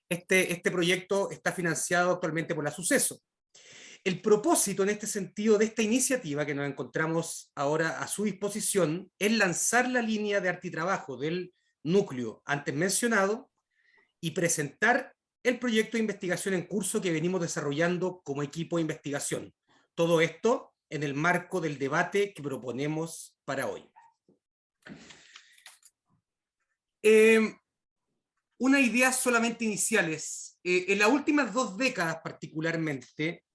Este proyecto está financiado actualmente por la Suceso. El propósito en este sentido de esta iniciativa que nos encontramos ahora a su disposición es lanzar la línea de arte y trabajo del núcleo antes mencionado y presentar el proyecto de investigación en curso que venimos desarrollando como equipo de investigación. Todo esto en el marco del debate que proponemos para hoy. Unas ideas solamente iniciales. En las últimas 2 décadas particularmente,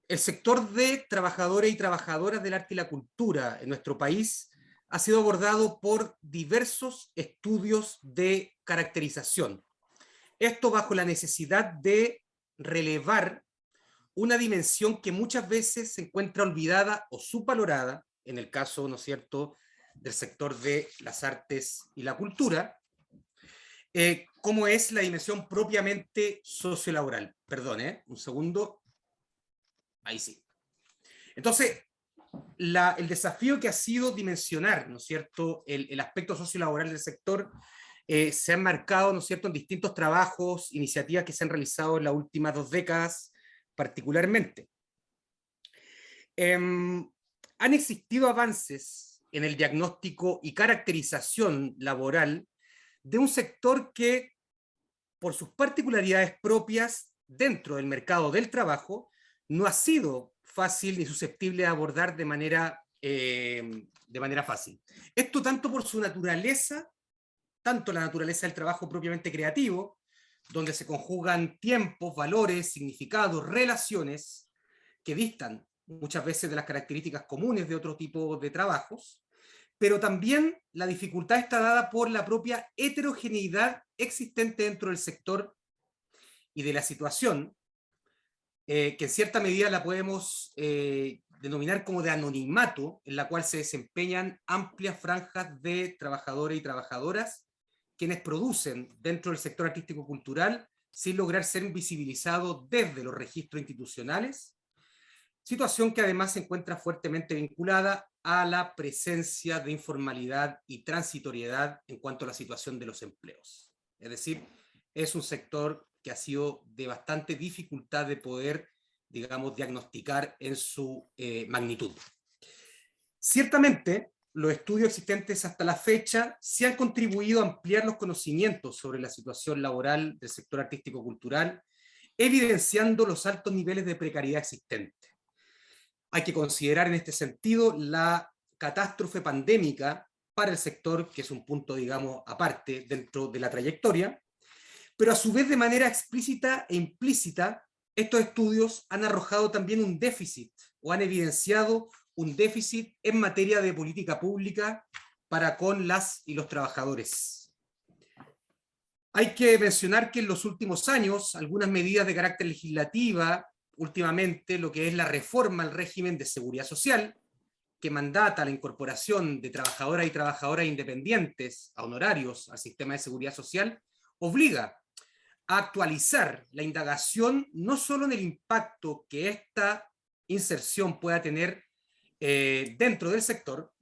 el sector de trabajadores y trabajadoras del arte y la cultura en nuestro país ha sido abordado por diversos estudios de caracterización. Esto bajo la necesidad de relevar una dimensión que muchas veces se encuentra olvidada o subvalorada, en el caso, ¿no es cierto?, del sector de las artes y la cultura, como es la dimensión propiamente sociolaboral. Perdón, un segundo. Ahí sí. Entonces, el desafío que ha sido dimensionar, ¿no es cierto?, el aspecto sociolaboral del sector se ha enmarcado, ¿no es cierto?, en distintos trabajos, iniciativas que se han realizado en las últimas 2 décadas particularmente. Han existido avances en el diagnóstico y caracterización laboral de un sector que, por sus particularidades propias dentro del mercado del trabajo, no ha sido fácil ni susceptible de abordar de manera fácil. Esto tanto por su naturaleza, tanto la naturaleza del trabajo propiamente creativo, donde se conjugan tiempos, valores, significados, relaciones que distan muchas veces de las características comunes de otro tipo de trabajos, pero también la dificultad está dada por la propia heterogeneidad existente dentro del sector y de la situación, que en cierta medida la podemos denominar como de anonimato, en la cual se desempeñan amplias franjas de trabajadores y trabajadoras, quienes producen dentro del sector artístico-cultural sin lograr ser visibilizados desde los registros institucionales, situación que además se encuentra fuertemente vinculada a la presencia de informalidad y transitoriedad en cuanto a la situación de los empleos. Es decir, es un sector que ha sido de bastante dificultad de poder, digamos, diagnosticar en su magnitud. Ciertamente, los estudios existentes hasta la fecha sí han contribuido a ampliar los conocimientos sobre la situación laboral del sector artístico-cultural, evidenciando los altos niveles de precariedad existentes. Hay que considerar en este sentido la catástrofe pandémica para el sector, que es un punto, digamos, aparte dentro de la trayectoria, pero a su vez de manera explícita e implícita, estos estudios han arrojado también un déficit, o han evidenciado un déficit en materia de política pública para con las y los trabajadores. Hay que mencionar que en los últimos años, algunas medidas de carácter legislativa, últimamente lo que es la reforma al régimen de seguridad social, que mandata la incorporación de trabajadoras y trabajadoras independientes a honorarios al sistema de seguridad social, obliga a actualizar la indagación no solo en el impacto que esta inserción pueda tener dentro del sector,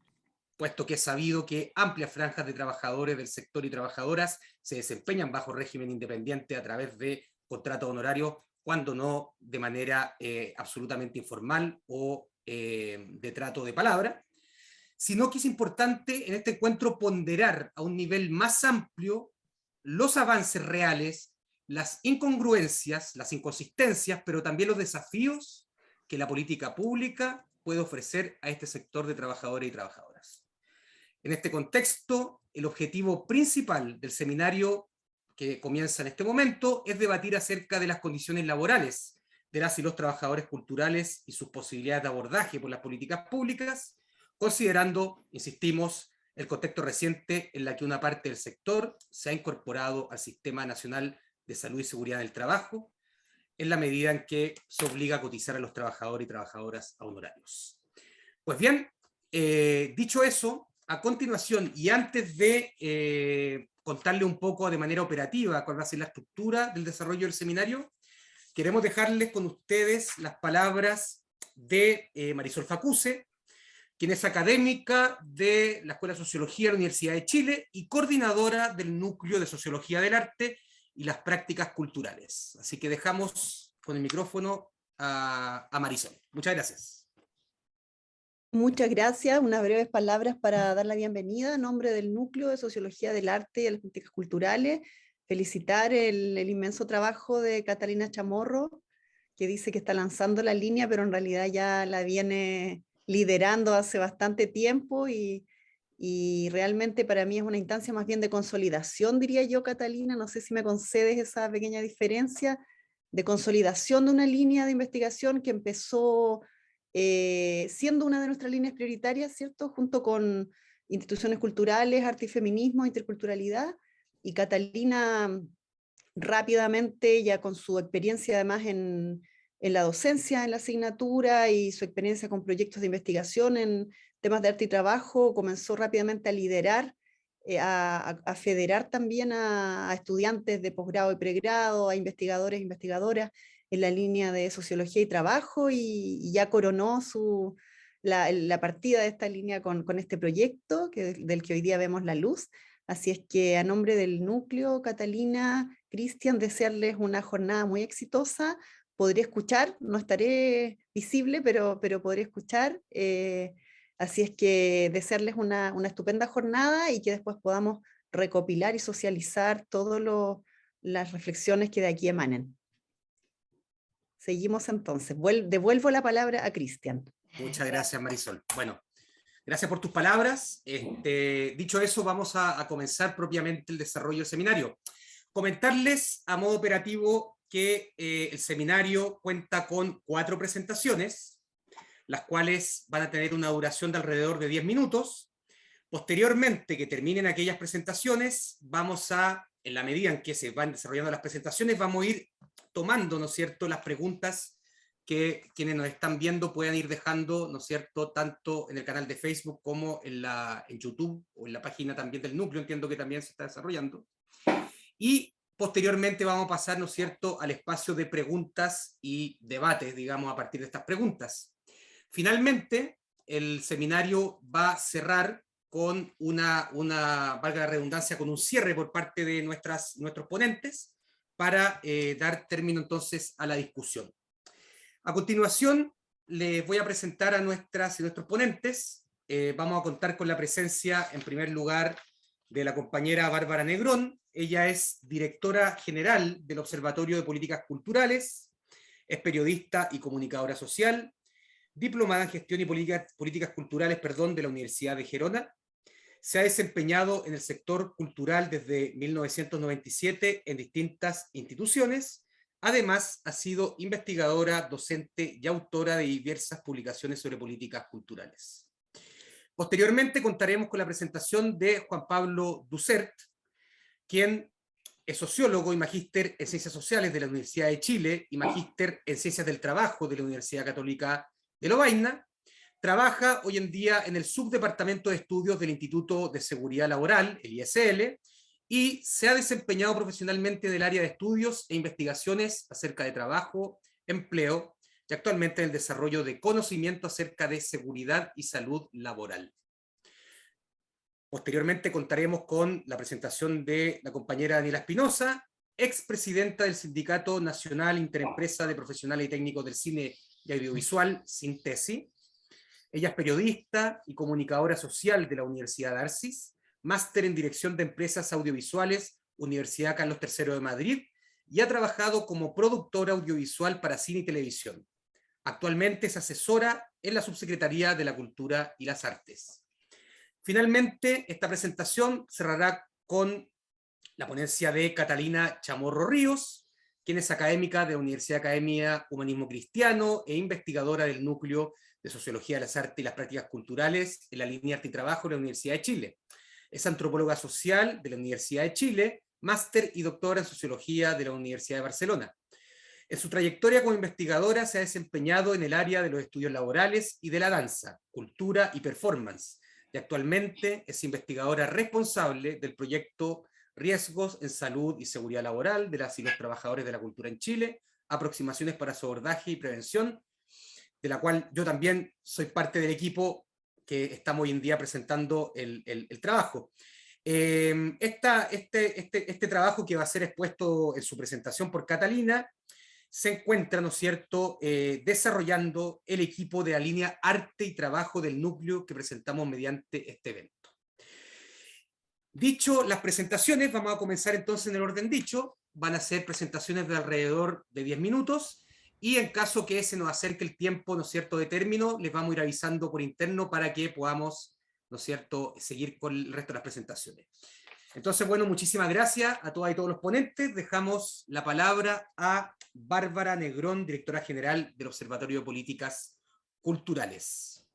puesto que es sabido que amplias franjas de trabajadores del sector y trabajadoras se desempeñan bajo régimen independiente a través de contratos honorarios, cuando no de manera absolutamente informal o de trato de palabra, sino que es importante en este encuentro ponderar a un nivel más amplio los avances reales, las incongruencias, las inconsistencias, pero también los desafíos que la política pública puede ofrecer a este sector de trabajadores y trabajadoras. En este contexto, el objetivo principal del seminario que comienza en este momento es debatir acerca de las condiciones laborales de las y los trabajadores culturales y sus posibilidades de abordaje por las políticas públicas, considerando, insistimos, el contexto reciente en la que una parte del sector se ha incorporado al Sistema Nacional de Salud y Seguridad del Trabajo, en la medida en que se obliga a cotizar a los trabajadores y trabajadoras a honorarios. Pues bien, dicho eso, a continuación, y antes de contarle un poco de manera operativa cuál va a ser la estructura del desarrollo del seminario, queremos dejarles con ustedes las palabras de Marisol Facuse, quien es académica de la Escuela de Sociología de la Universidad de Chile y coordinadora del Núcleo de Sociología del Arte y las prácticas culturales. Así que dejamos con el micrófono a Marisol. Muchas gracias. Muchas gracias. Unas breves palabras para dar la bienvenida a nombre del Núcleo de Sociología del Arte y de las Políticas Culturales. Felicitar el inmenso trabajo de Catalina Chamorro, que dice que está lanzando la línea, pero en realidad ya la viene liderando hace bastante tiempo y realmente para mí es una instancia más bien de consolidación, diría yo, Catalina. No sé si me concedes esa pequeña diferencia de consolidación de una línea de investigación que empezó siendo una de nuestras líneas prioritarias, ¿cierto? Junto con instituciones culturales, arte y feminismo, interculturalidad, y Catalina rápidamente, ya con su experiencia además en la docencia, en la asignatura y su experiencia con proyectos de investigación en temas de arte y trabajo, comenzó rápidamente a liderar, a federar también a estudiantes de posgrado y pregrado, a investigadores e investigadoras en la línea de sociología y trabajo, y ya coronó la partida de esta línea con este proyecto del que hoy día vemos la luz. Así es que a nombre del núcleo, Catalina, Cristian, desearles una jornada muy exitosa. Podré escuchar, no estaré visible, pero podré escuchar. Así es que desearles una estupenda jornada y que después podamos recopilar y socializar todas las reflexiones que de aquí emanen. Seguimos entonces. Devuelvo la palabra a Cristian. Muchas gracias, Marisol. Bueno, gracias por tus palabras. Dicho eso, vamos a comenzar propiamente el desarrollo del seminario. Comentarles a modo operativo que el seminario cuenta con 4 presentaciones, las cuales van a tener una duración de alrededor de 10 minutos. Posteriormente, que terminen aquellas presentaciones, vamos a, en la medida en que se van desarrollando las presentaciones, vamos a ir tomando, ¿no es cierto?, las preguntas que quienes nos están viendo puedan ir dejando, ¿no es cierto?, tanto en el canal de Facebook como en YouTube o en la página también del núcleo, entiendo que también se está desarrollando. Y posteriormente vamos a pasar, ¿no es cierto?, al espacio de preguntas y debates, digamos, a partir de estas preguntas. Finalmente, el seminario va a cerrar con valga la redundancia, con un cierre por parte de nuestros ponentes para dar término entonces a la discusión. A continuación, les voy a presentar a nuestras y nuestros ponentes. Vamos a contar con la presencia, en primer lugar, de la compañera Bárbara Negrón. Ella es directora general del Observatorio de Políticas Culturales, es periodista y comunicadora social, diplomada en Gestión y Políticas Culturales, de la Universidad de Gerona. Se ha desempeñado en el sector cultural desde 1997 en distintas instituciones. Además, ha sido investigadora, docente y autora de diversas publicaciones sobre políticas culturales. Posteriormente contaremos con la presentación de Juan Pablo Dussert, quien es sociólogo y magíster en Ciencias Sociales de la Universidad de Chile y magíster en Ciencias del Trabajo de la Universidad Católica de Lovaina. Trabaja hoy en día en el Subdepartamento de Estudios del Instituto de Seguridad Laboral, el ISL, y se ha desempeñado profesionalmente en el área de estudios e investigaciones acerca de trabajo, empleo, y actualmente en el desarrollo de conocimiento acerca de seguridad y salud laboral. Posteriormente contaremos con la presentación de la compañera Daniela Espinosa, expresidenta del Sindicato Nacional Interempresa de Profesionales y Técnicos del Cine y Audiovisual, Sintesi. Ella es periodista y comunicadora social de la Universidad de Arcis, máster en Dirección de Empresas Audiovisuales, Universidad Carlos III de Madrid, y ha trabajado como productora audiovisual para cine y televisión. Actualmente es asesora en la Subsecretaría de la Cultura y las Artes. Finalmente, esta presentación cerrará con la ponencia de Catalina Chamorro Ríos, quien es académica de la Universidad Academia Humanismo Cristiano e investigadora del Núcleo de Sociología de las Artes y las Prácticas Culturales en la línea Arte y Trabajo de la Universidad de Chile. Es antropóloga social de la Universidad de Chile, máster y doctora en Sociología de la Universidad de Barcelona. En su trayectoria como investigadora se ha desempeñado en el área de los estudios laborales y de la danza, cultura y performance, y actualmente es investigadora responsable del proyecto Riesgos en Salud y Seguridad Laboral de las y los Trabajadores de la Cultura en Chile, aproximaciones para su abordaje y prevención, de la cual yo también soy parte del equipo que estamos hoy en día presentando el trabajo. Este trabajo que va a ser expuesto en su presentación por Catalina se encuentra, ¿no es cierto?, desarrollando el equipo de la línea Arte y Trabajo del Núcleo que presentamos mediante este evento. Dicho las presentaciones, vamos a comenzar entonces en el orden dicho. Van a ser presentaciones de alrededor de 10 minutos, y en caso que se nos acerque el tiempo, ¿no es cierto?, de término, les vamos a ir avisando por interno para que podamos, ¿no es cierto?, seguir con el resto de las presentaciones. Entonces, bueno, muchísimas gracias a todas y todos los ponentes. Dejamos la palabra a Bárbara Negrón, directora general del Observatorio de Políticas Culturales.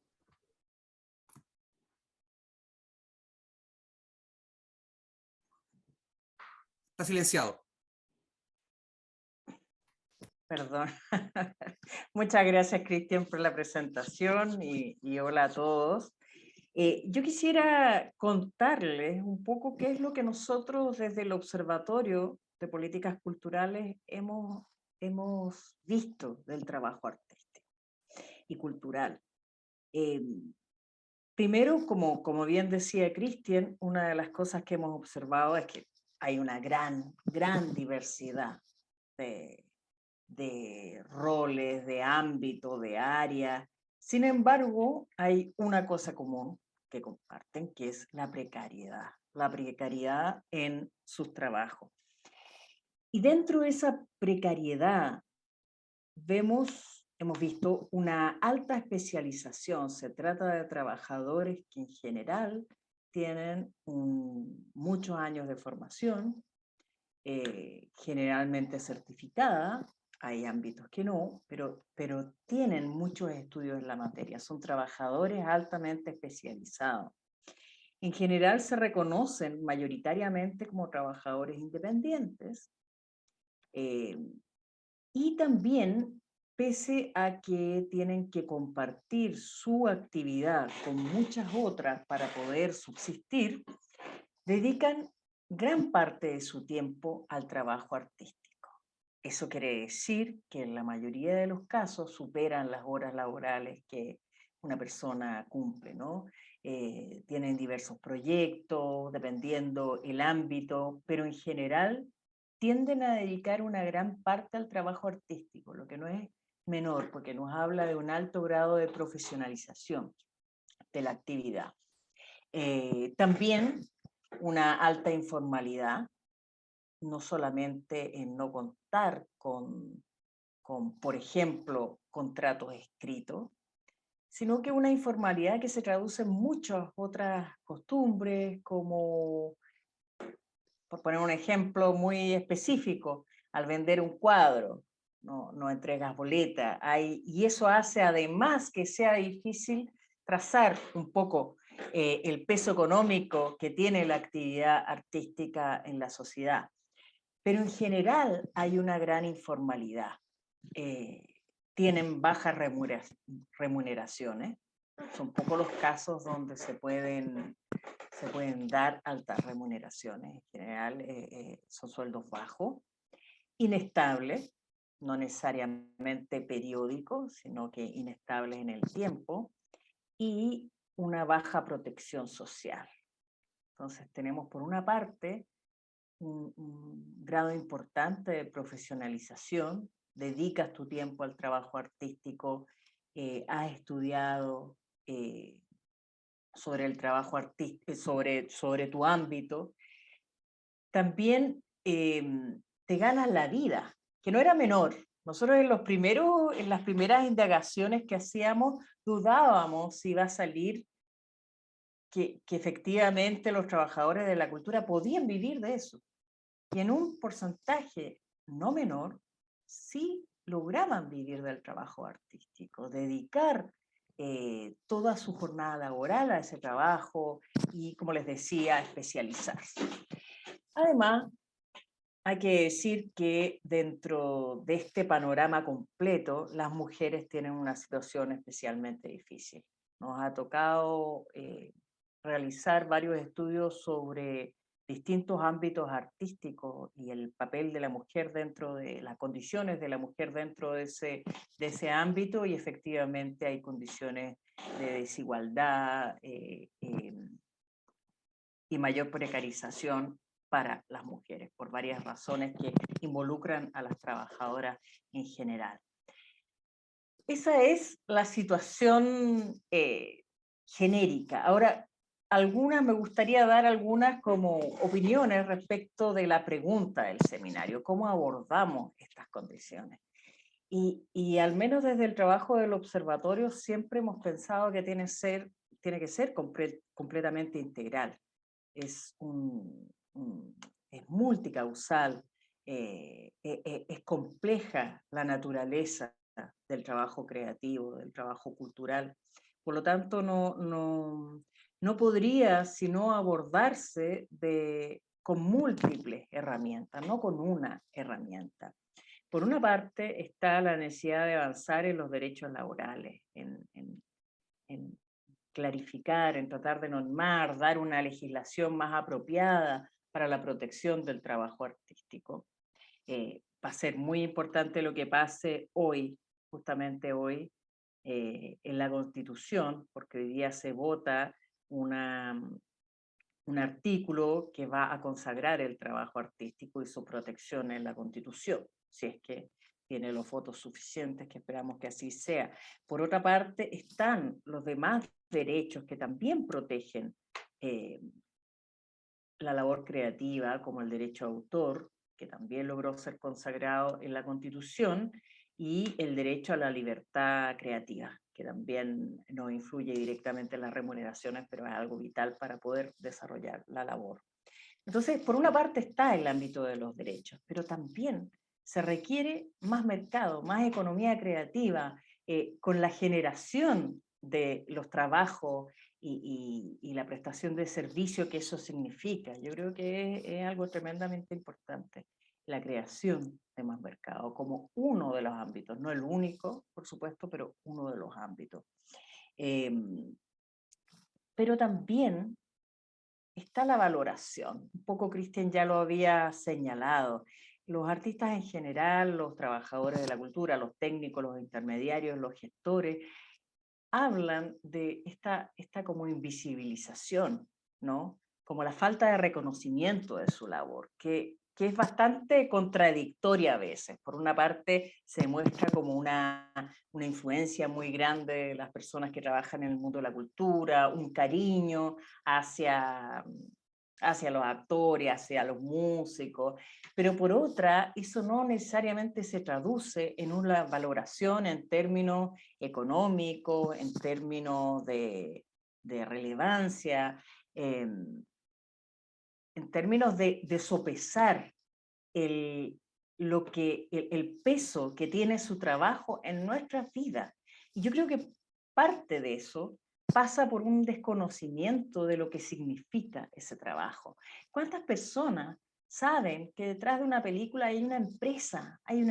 Está silenciado. Perdón. Muchas gracias, Cristian, por la presentación y hola a todos. Yo quisiera contarles un poco qué es lo que nosotros desde el Observatorio de Políticas Culturales hemos visto del trabajo artístico y cultural. Primero, como bien decía Cristian, una de las cosas que hemos observado es que hay una gran diversidad de roles, de ámbito, de áreas. Sin embargo, hay una cosa común que comparten, que es la precariedad en sus trabajos. Y dentro de esa precariedad hemos visto una alta especialización. Se trata de trabajadores que en general tienen muchos años de formación, generalmente certificada. Hay ámbitos que no, pero tienen muchos estudios en la materia. Son trabajadores altamente especializados. En general se reconocen mayoritariamente como trabajadores independientes, y también, pese a que tienen que compartir su actividad con muchas otras para poder subsistir, dedican gran parte de su tiempo al trabajo artístico. Eso quiere decir que en la mayoría de los casos superan las horas laborales que una persona cumple, ¿no? Tienen diversos proyectos, dependiendo el ámbito, pero en general tienden a dedicar una gran parte al trabajo artístico, lo que no es menor, porque nos habla de un alto grado de profesionalización de la actividad. También una alta informalidad, no solamente en no contar con, por ejemplo, contratos escritos, sino que una informalidad que se traduce en muchas otras costumbres, como, por poner un ejemplo muy específico, al vender un cuadro, no entregas boleta, y eso hace además que sea difícil trazar un poco el peso económico que tiene la actividad artística en la sociedad. Pero en general hay una gran informalidad. Tienen bajas remuneraciones. Son pocos los casos donde se pueden dar altas remuneraciones. En general son sueldos bajos, inestables, no necesariamente periódicos, sino que inestables en el tiempo, y una baja protección social. Entonces tenemos por una parte un grado importante de profesionalización, dedicas tu tiempo al trabajo artístico, has estudiado sobre el trabajo artístico, sobre tu ámbito. También te ganas la vida, que no era menor. Nosotros en las primeras indagaciones que hacíamos, dudábamos si iba a salir que efectivamente los trabajadores de la cultura podían vivir de eso. Y en un porcentaje no menor, sí lograban vivir del trabajo artístico, dedicar toda su jornada laboral a ese trabajo y, como les decía, especializarse. Además, hay que decir que dentro de este panorama completo, las mujeres tienen una situación especialmente difícil. Nos ha tocado realizar varios estudios sobre distintos ámbitos artísticos y el papel de la mujer dentro de las condiciones de la mujer dentro de ese ámbito, y efectivamente hay condiciones de desigualdad y mayor precarización para las mujeres, por varias razones que involucran a las trabajadoras en general. Esa es la situación genérica. Ahora, me gustaría dar algunas como opiniones respecto de la pregunta del seminario, cómo abordamos estas condiciones. Y al menos desde el trabajo del observatorio siempre hemos pensado que tiene que ser completamente integral. Es multicausal, es compleja la naturaleza del trabajo creativo, del trabajo cultural. Por lo tanto, no podría sino abordarse con múltiples herramientas, no con una herramienta. Por una parte está la necesidad de avanzar en los derechos laborales, en clarificar, en tratar de normar, dar una legislación más apropiada para la protección del trabajo artístico. Va a ser muy importante lo que pase hoy, justamente hoy, en la Constitución, porque hoy día se vota un artículo que va a consagrar el trabajo artístico y su protección en la Constitución, si es que tiene los votos suficientes, que esperamos que así sea. Por otra parte, están los demás derechos que también protegen la labor creativa, como el derecho a autor, que también logró ser consagrado en la Constitución, y el derecho a la libertad creativa, que también no influye directamente en las remuneraciones, pero es algo vital para poder desarrollar la labor. Entonces, por una parte está el ámbito de los derechos, pero también se requiere más mercado, más economía creativa, con la generación de los trabajos y la prestación de servicio que eso significa. Yo creo que es algo tremendamente importante, la creación de más mercado, como uno de los ámbitos, no el único, por supuesto, pero uno de los ámbitos. Pero también está la valoración. Un poco Cristian ya lo había señalado. Los artistas en general, los trabajadores de la cultura, los técnicos, los intermediarios, los gestores, hablan de esta como invisibilización, ¿no? Como la falta de reconocimiento de su labor, que es bastante contradictoria a veces. Por una parte, se muestra como una influencia muy grande de las personas que trabajan en el mundo de la cultura, un cariño hacia los actores, hacia los músicos, pero por otra, eso no necesariamente se traduce en una valoración en términos económicos, en términos de relevancia, en términos de sopesar el peso que tiene su trabajo en nuestras vidas. Y yo creo que parte de eso pasa por un desconocimiento de lo que significa ese trabajo. ¿Cuántas personas saben que detrás de una película hay una empresa? Hay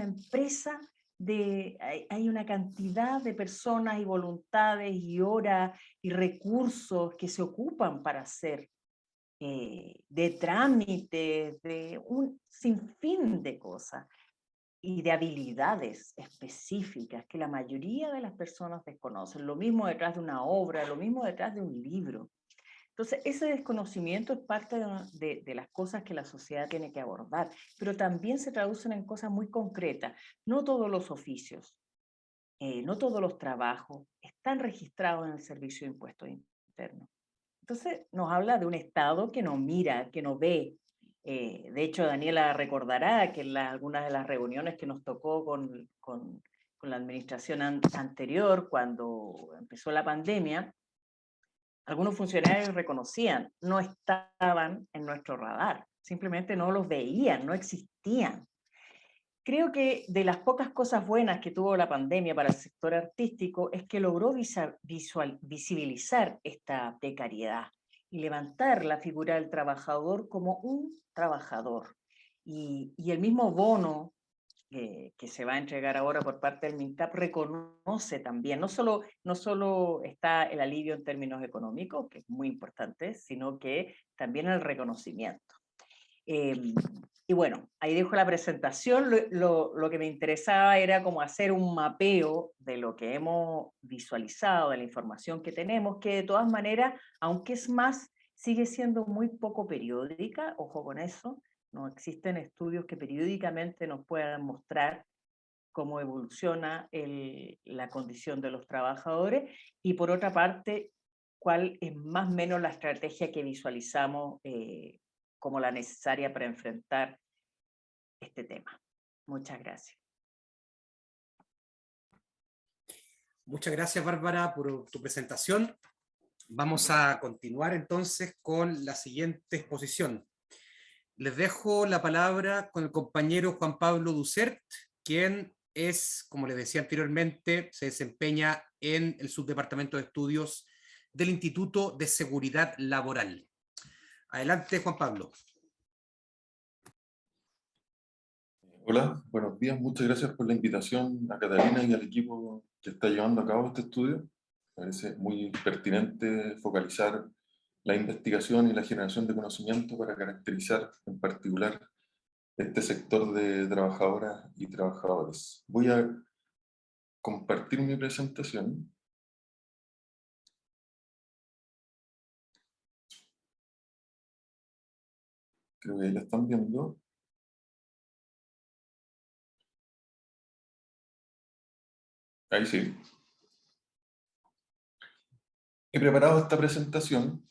una cantidad de personas y voluntades y horas y recursos que se ocupan para hacer de trámites, de un sinfín de cosas y de habilidades específicas que la mayoría de las personas desconocen. Lo mismo detrás de una obra, lo mismo detrás de un libro. Entonces, ese desconocimiento es parte de las cosas que la sociedad tiene que abordar, pero también se traducen en cosas muy concretas. No todos los oficios, no todos los trabajos están registrados en el Servicio de Impuestos Internos. Entonces nos habla de un Estado que no mira, que no ve. De hecho, Daniela recordará que en algunas de las reuniones que nos tocó con la administración anterior, cuando empezó la pandemia, algunos funcionarios reconocían, no estaban en nuestro radar, simplemente no los veían, no existían. Creo que de las pocas cosas buenas que tuvo la pandemia para el sector artístico es que logró visibilizar esta precariedad y levantar la figura del trabajador como un trabajador. Y el mismo bono que se va a entregar ahora por parte del MINCAP reconoce también, no solo está el alivio en términos económicos, que es muy importante, sino que también el reconocimiento. Y bueno, ahí dejo la presentación. Lo que me interesaba era como hacer un mapeo de lo que hemos visualizado, de la información que tenemos, que de todas maneras, aunque es más, sigue siendo muy poco periódica, ojo con eso, no existen estudios que periódicamente nos puedan mostrar cómo evoluciona la condición de los trabajadores, y por otra parte, cuál es más o menos la estrategia que visualizamos como la necesaria para enfrentar este tema. Muchas gracias. Muchas gracias, Bárbara, por tu presentación. Vamos a continuar entonces con la siguiente exposición. Les dejo la palabra con el compañero Juan Pablo Dussert, quien es, como les decía anteriormente, se desempeña en el subdepartamento de estudios del Instituto de Seguridad Laboral. Adelante, Juan Pablo. Hola, buenos días. Muchas gracias por la invitación a Catalina y al equipo que está llevando a cabo este estudio. Me parece muy pertinente focalizar la investigación y la generación de conocimiento para caracterizar en particular este sector de trabajadoras y trabajadores. Voy a compartir mi presentación. Creo que ahí la están viendo. Ahí sí. He preparado esta presentación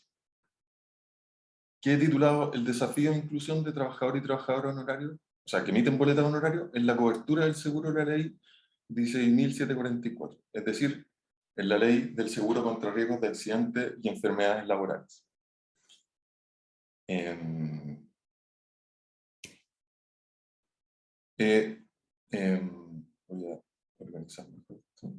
que he titulado El desafío de inclusión de trabajadores y trabajadoras honorarios, o sea, que emiten boletas de honorario en la cobertura del seguro de la ley 16.744, es decir, en la ley del seguro contra riesgos de accidentes y enfermedades laborales. Voy a organizar mejor esto.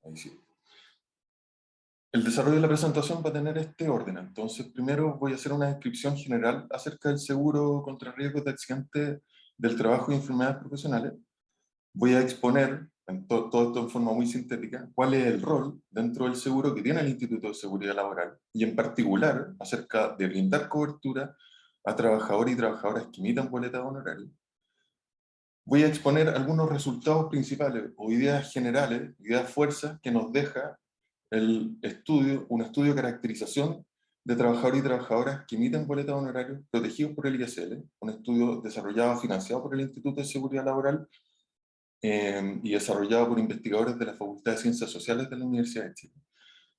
Ahí sí. El desarrollo de la presentación va a tener este orden. Entonces, primero voy a hacer una descripción general acerca del seguro contra riesgos de accidentes del trabajo y enfermedades profesionales. Voy a exponer, todo esto en forma muy sintética, cuál es el rol dentro del seguro que tiene el Instituto de Seguridad Laboral, y en particular acerca de brindar cobertura a trabajadores y trabajadoras que emitan boletas de honorario. Voy a exponer algunos resultados principales o ideas generales, ideas fuerzas que nos deja un estudio de caracterización de trabajadores y trabajadoras que emiten boletas de honorario protegidos por el ISL, un estudio desarrollado, financiado por el Instituto de Seguridad Laboral y desarrollado por investigadores de la Facultad de Ciencias Sociales de la Universidad de Chile.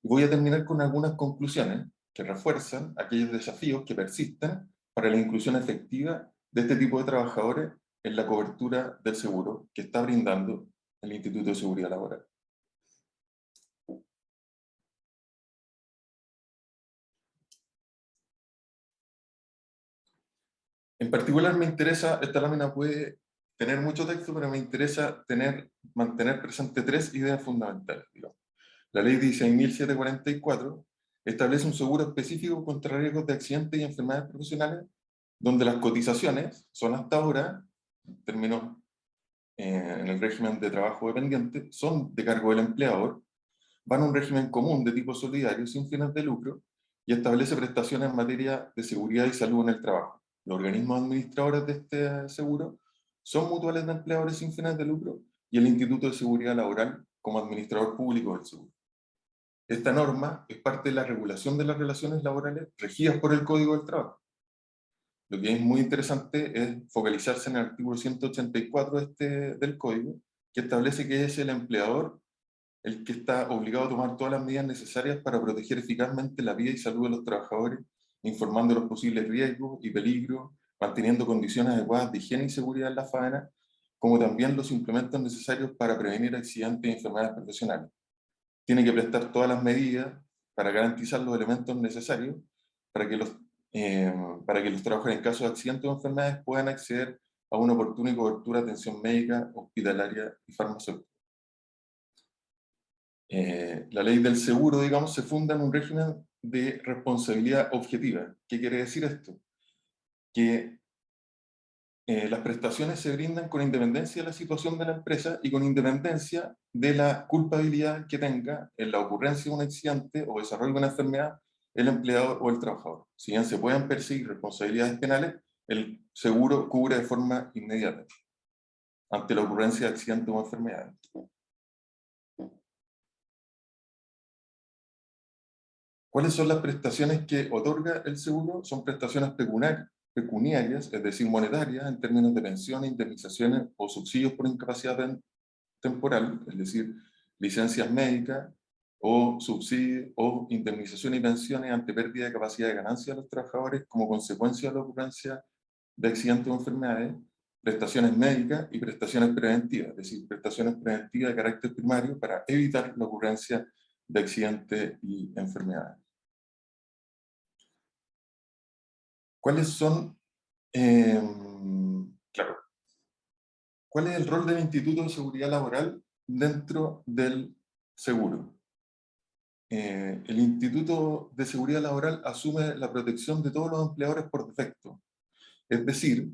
Y voy a terminar con algunas conclusiones que refuerzan aquellos desafíos que persisten para la inclusión efectiva de este tipo de trabajadores en la cobertura del seguro que está brindando el Instituto de Seguridad Laboral. En particular me interesa, esta lámina puede tener mucho texto, pero me interesa mantener presente tres ideas fundamentales. Digamos. La ley 16.744 establece un seguro específico contra riesgos de accidentes y enfermedades profesionales, donde las cotizaciones son hasta ahora, en términos en el régimen de trabajo dependiente, son de cargo del empleador, van a un régimen común de tipo solidario sin fines de lucro y establece prestaciones en materia de seguridad y salud en el trabajo. Los organismos administradores de este seguro son mutuales de empleadores sin fines de lucro y el Instituto de Seguridad Laboral como administrador público del seguro. Esta norma es parte de la regulación de las relaciones laborales regidas por el Código del Trabajo. Lo que es muy interesante es focalizarse en el artículo 184 del Código, que establece que es el empleador el que está obligado a tomar todas las medidas necesarias para proteger eficazmente la vida y salud de los trabajadores, informando de los posibles riesgos y peligros, manteniendo condiciones adecuadas de higiene y seguridad en la faena, como también los implementos necesarios para prevenir accidentes y enfermedades profesionales. Tiene que prestar todas las medidas para garantizar los elementos necesarios para que los trabajadores en caso de accidentes o enfermedades puedan acceder a una oportuna y cobertura de atención médica, hospitalaria y farmacéutica. La ley del seguro, digamos, se funda en un régimen de responsabilidad objetiva. ¿Qué quiere decir esto? Que las prestaciones se brindan con independencia de la situación de la empresa y con independencia de la culpabilidad que tenga en la ocurrencia de un accidente o desarrollo de una enfermedad el empleador o el trabajador. Si bien se pueden perseguir responsabilidades penales, el seguro cubre de forma inmediata ante la ocurrencia de accidentes o enfermedades. ¿Cuáles son las prestaciones que otorga el seguro? Son prestaciones pecuniarias, es decir, monetarias, en términos de pensiones, indemnizaciones o subsidios por incapacidad temporal, es decir, licencias médicas o subsidios o indemnizaciones y pensiones ante pérdida de capacidad de ganancia de los trabajadores como consecuencia de la ocurrencia de accidentes o enfermedades, prestaciones médicas y prestaciones preventivas, es decir, prestaciones preventivas de carácter primario para evitar la ocurrencia de accidentes y enfermedades. ¿Cuáles son, claro, cuál es el rol del Instituto de Seguridad Laboral dentro del seguro? El Instituto de Seguridad Laboral asume la protección de todos los empleadores por defecto. Es decir,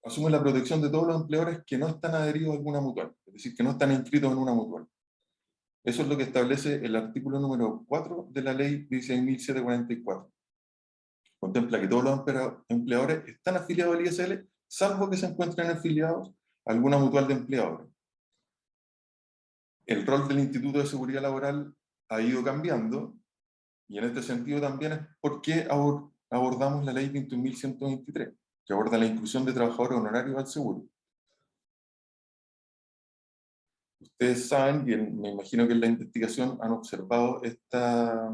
asume la protección de todos los empleadores que no están adheridos a alguna mutual, es decir, que no están inscritos en una mutual. Eso es lo que establece el artículo número 4 de la ley 16.744. Contempla que todos los empleadores están afiliados al ISL, salvo que se encuentren afiliados a alguna mutual de empleadores. El rol del Instituto de Seguridad Laboral ha ido cambiando, y en este sentido también es por qué abordamos la ley 21.123, que aborda la inclusión de trabajadores honorarios al seguro. Ustedes saben, y me imagino que en la investigación han observado esta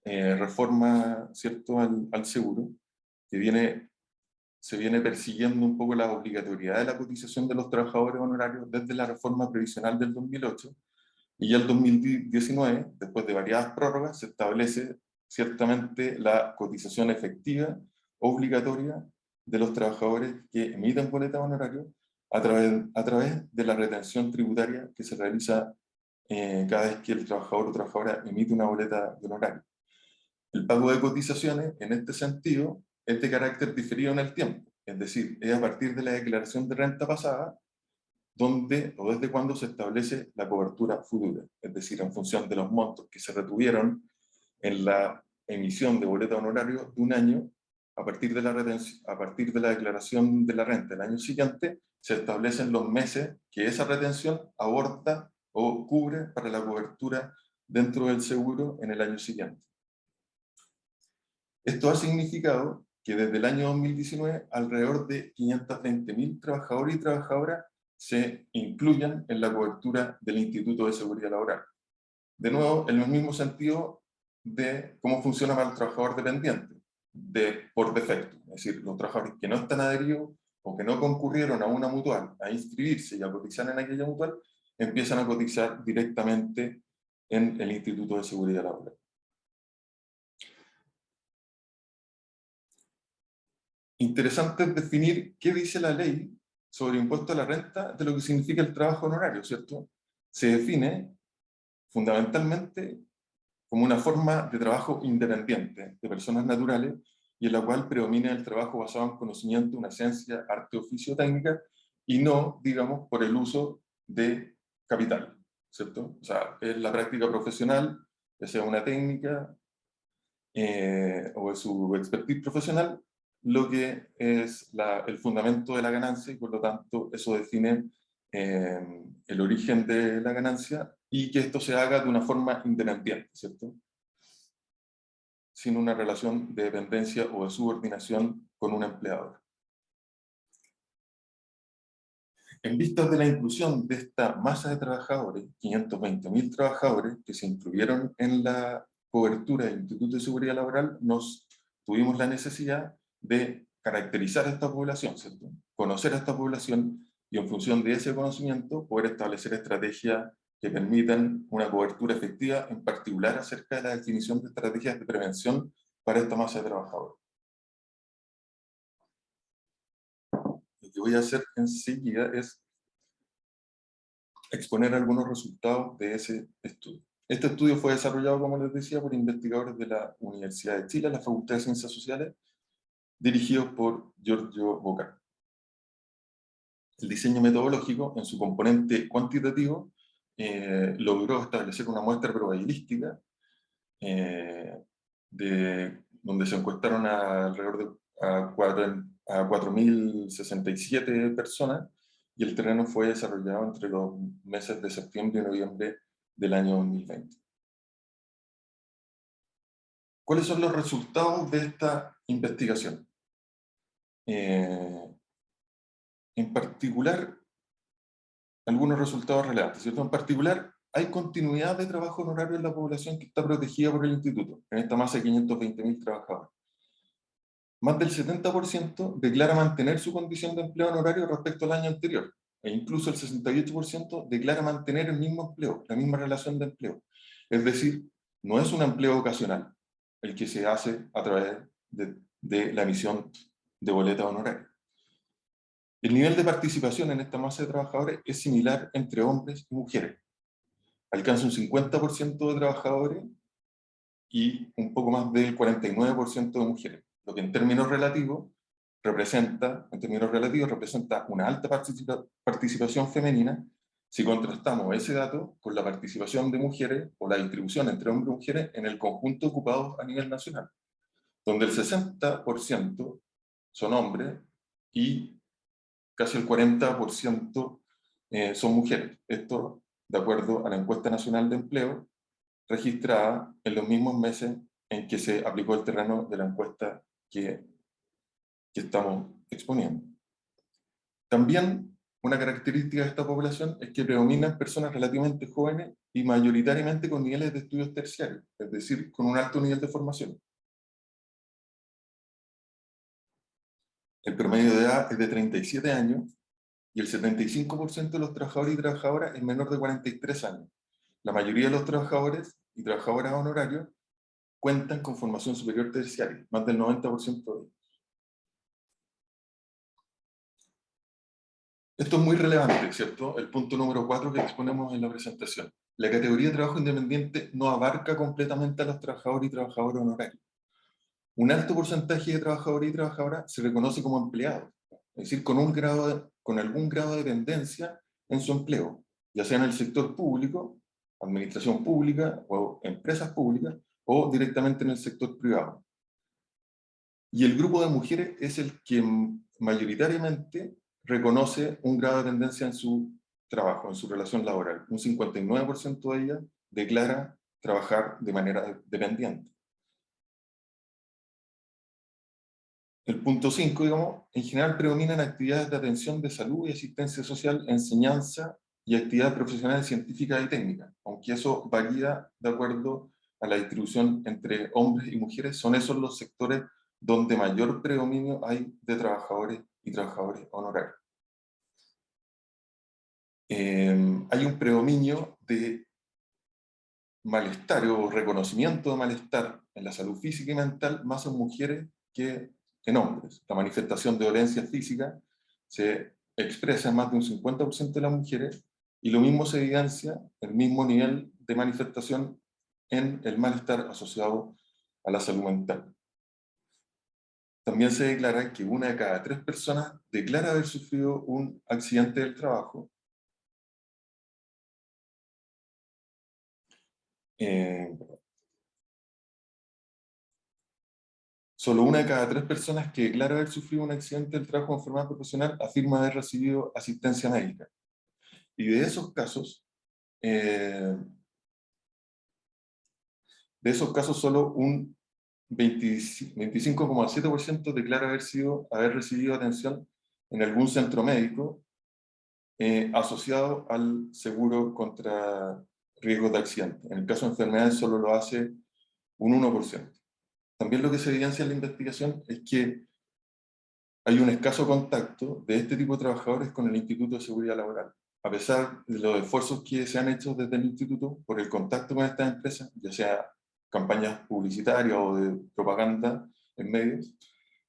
reforma, ¿cierto?, al seguro, que se viene persiguiendo un poco la obligatoriedad de la cotización de los trabajadores honorarios desde la reforma previsional del 2008, y ya el 2019, después de variadas prórrogas, se establece ciertamente la cotización efectiva obligatoria de los trabajadores que emiten boletas de honorarios a través de la retención tributaria que se realiza cada vez que el trabajador o trabajadora emite una boleta de honorario. El pago de cotizaciones, en este sentido, es de carácter diferido en el tiempo, es decir, es a partir de la declaración de renta pasada, donde o desde cuando se establece la cobertura futura, es decir, en función de los montos que se retuvieron en la emisión de boleta de honorario de un año, a partir de la declaración de la renta del año siguiente, se establecen los meses que esa retención aborda o cubre para la cobertura dentro del seguro en el año siguiente. Esto ha significado que desde el año 2019 alrededor de 520.000 trabajadores y trabajadoras se incluyan en la cobertura del Instituto de Seguridad Laboral. De nuevo, en el mismo sentido de cómo funciona para el trabajador dependiente, por defecto. Es decir, los trabajadores que no están adheridos o que no concurrieron a una mutual a inscribirse y a cotizar en aquella mutual, empiezan a cotizar directamente en el Instituto de Seguridad Laboral. Interesante es definir qué dice la ley sobre impuesto a la renta de lo que significa el trabajo honorario, ¿cierto? Se define fundamentalmente como una forma de trabajo independiente de personas naturales y en la cual predomina el trabajo basado en conocimiento, una ciencia, arte, oficio, técnica, y no, digamos, por el uso de capital, ¿cierto? O sea, es la práctica profesional, ya sea una técnica o es su expertise profesional, lo que es el fundamento de la ganancia, y por lo tanto eso define el origen de la ganancia, y que esto se haga de una forma independiente, ¿cierto? Sin una relación de dependencia o de subordinación con un empleador. En vistas de la inclusión de esta masa de trabajadores, 520.000 trabajadores que se incluyeron en la cobertura del Instituto de Seguridad Laboral, tuvimos la necesidad de caracterizar a esta población, ¿cierto? Conocer a esta población y en función de ese conocimiento poder establecer estrategias que permitan una cobertura efectiva, en particular acerca de la definición de estrategias de prevención para esta masa de trabajadores. Lo que voy a hacer enseguida es exponer algunos resultados de ese estudio. Este estudio fue desarrollado, como les decía, por investigadores de la Universidad de Chile, la Facultad de Ciencias Sociales, dirigidos por Giorgio Bocar. El diseño metodológico, en su componente cuantitativo, logró establecer una muestra probabilística donde se encuestaron alrededor de 4.067 personas, y el terreno fue desarrollado entre los meses de septiembre y noviembre del año 2020. ¿Cuáles son los resultados de esta investigación? En particular, algunos resultados relevantes, ¿cierto? En particular, hay continuidad de trabajo honorario en la población que está protegida por el instituto, en esta masa de 520.000 trabajadores. Más del 70% declara mantener su condición de empleo honorario respecto al año anterior, e incluso el 68% declara mantener el mismo empleo, la misma relación de empleo. Es decir, no es un empleo ocasional el que se hace a través de la emisión de boleta honoraria. El nivel de participación en esta masa de trabajadores es similar entre hombres y mujeres. Alcanza un 50% de trabajadores y un poco más del 49% de mujeres, lo que en términos relativos representa una alta participación femenina si contrastamos ese dato con la participación de mujeres o la distribución entre hombres y mujeres en el conjunto ocupado a nivel nacional, donde el 60% son hombres y casi el 40% son mujeres. Esto de acuerdo a la encuesta nacional de empleo registrada en los mismos meses en que se aplicó el terreno de la encuesta que estamos exponiendo. También una característica de esta población es que predominan personas relativamente jóvenes y mayoritariamente con niveles de estudios terciarios, es decir, con un alto nivel de formación. El promedio de edad es de 37 años y el 75% de los trabajadores y trabajadoras es menor de 43 años. La mayoría de los trabajadores y trabajadoras honorarios cuentan con formación superior terciaria, más del 90% de ellos. Esto es muy relevante, ¿cierto? El punto número 4 que exponemos en la presentación. La categoría de trabajo independiente no abarca completamente a los trabajadores y trabajadoras honorarios. Un alto porcentaje de trabajadores y trabajadoras se reconoce como empleados, es decir, con algún grado de dependencia en su empleo, ya sea en el sector público, administración pública o empresas públicas, o directamente en el sector privado. Y el grupo de mujeres es el que mayoritariamente reconoce un grado de dependencia en su trabajo, en su relación laboral. Un 59% de ellas declara trabajar de manera dependiente. El punto 5, digamos, en general predominan actividades de atención de salud y asistencia social, enseñanza y actividades profesionales científicas y técnicas, aunque eso varía de acuerdo a la distribución entre hombres y mujeres. Son esos los sectores donde mayor predominio hay de trabajadores y trabajadores honorarios. Hay un predominio de malestar o reconocimiento de malestar en la salud física y mental más en mujeres que en hombres. La manifestación de dolencia física se expresa en más de un 50% de las mujeres y lo mismo se evidencia, el mismo nivel de manifestación en el malestar asociado a la salud mental. También se declara que 1 de cada 3 personas declara haber sufrido un accidente del trabajo. Solo 1 de cada 3 personas que declara haber sufrido un accidente del trabajo o enfermedad profesional afirma haber recibido asistencia médica. Y de esos casos solo un 25,7% declara haber recibido atención en algún centro médico asociado al seguro contra riesgos de accidente. En el caso de enfermedades solo lo hace un 1%. También lo que se evidencia en la investigación es que hay un escaso contacto de este tipo de trabajadores con el Instituto de Seguridad Laboral. A pesar de los esfuerzos que se han hecho desde el Instituto por el contacto con estas empresas, ya sea campañas publicitarias o de propaganda en medios,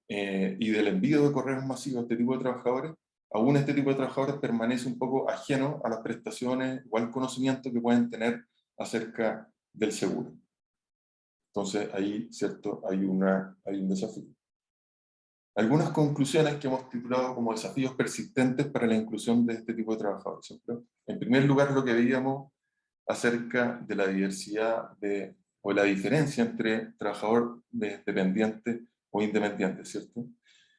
y del envío de correos masivos a este tipo de trabajadores, aún este tipo de trabajadores permanece un poco ajeno a las prestaciones o al conocimiento que pueden tener acerca del seguro. Entonces ahí, ¿cierto?, hay un desafío. Algunas conclusiones que hemos titulado como desafíos persistentes para la inclusión de este tipo de trabajadores, ¿cierto? En primer lugar, lo que veíamos acerca de la diversidad o la diferencia entre trabajador dependiente o independiente, ¿cierto?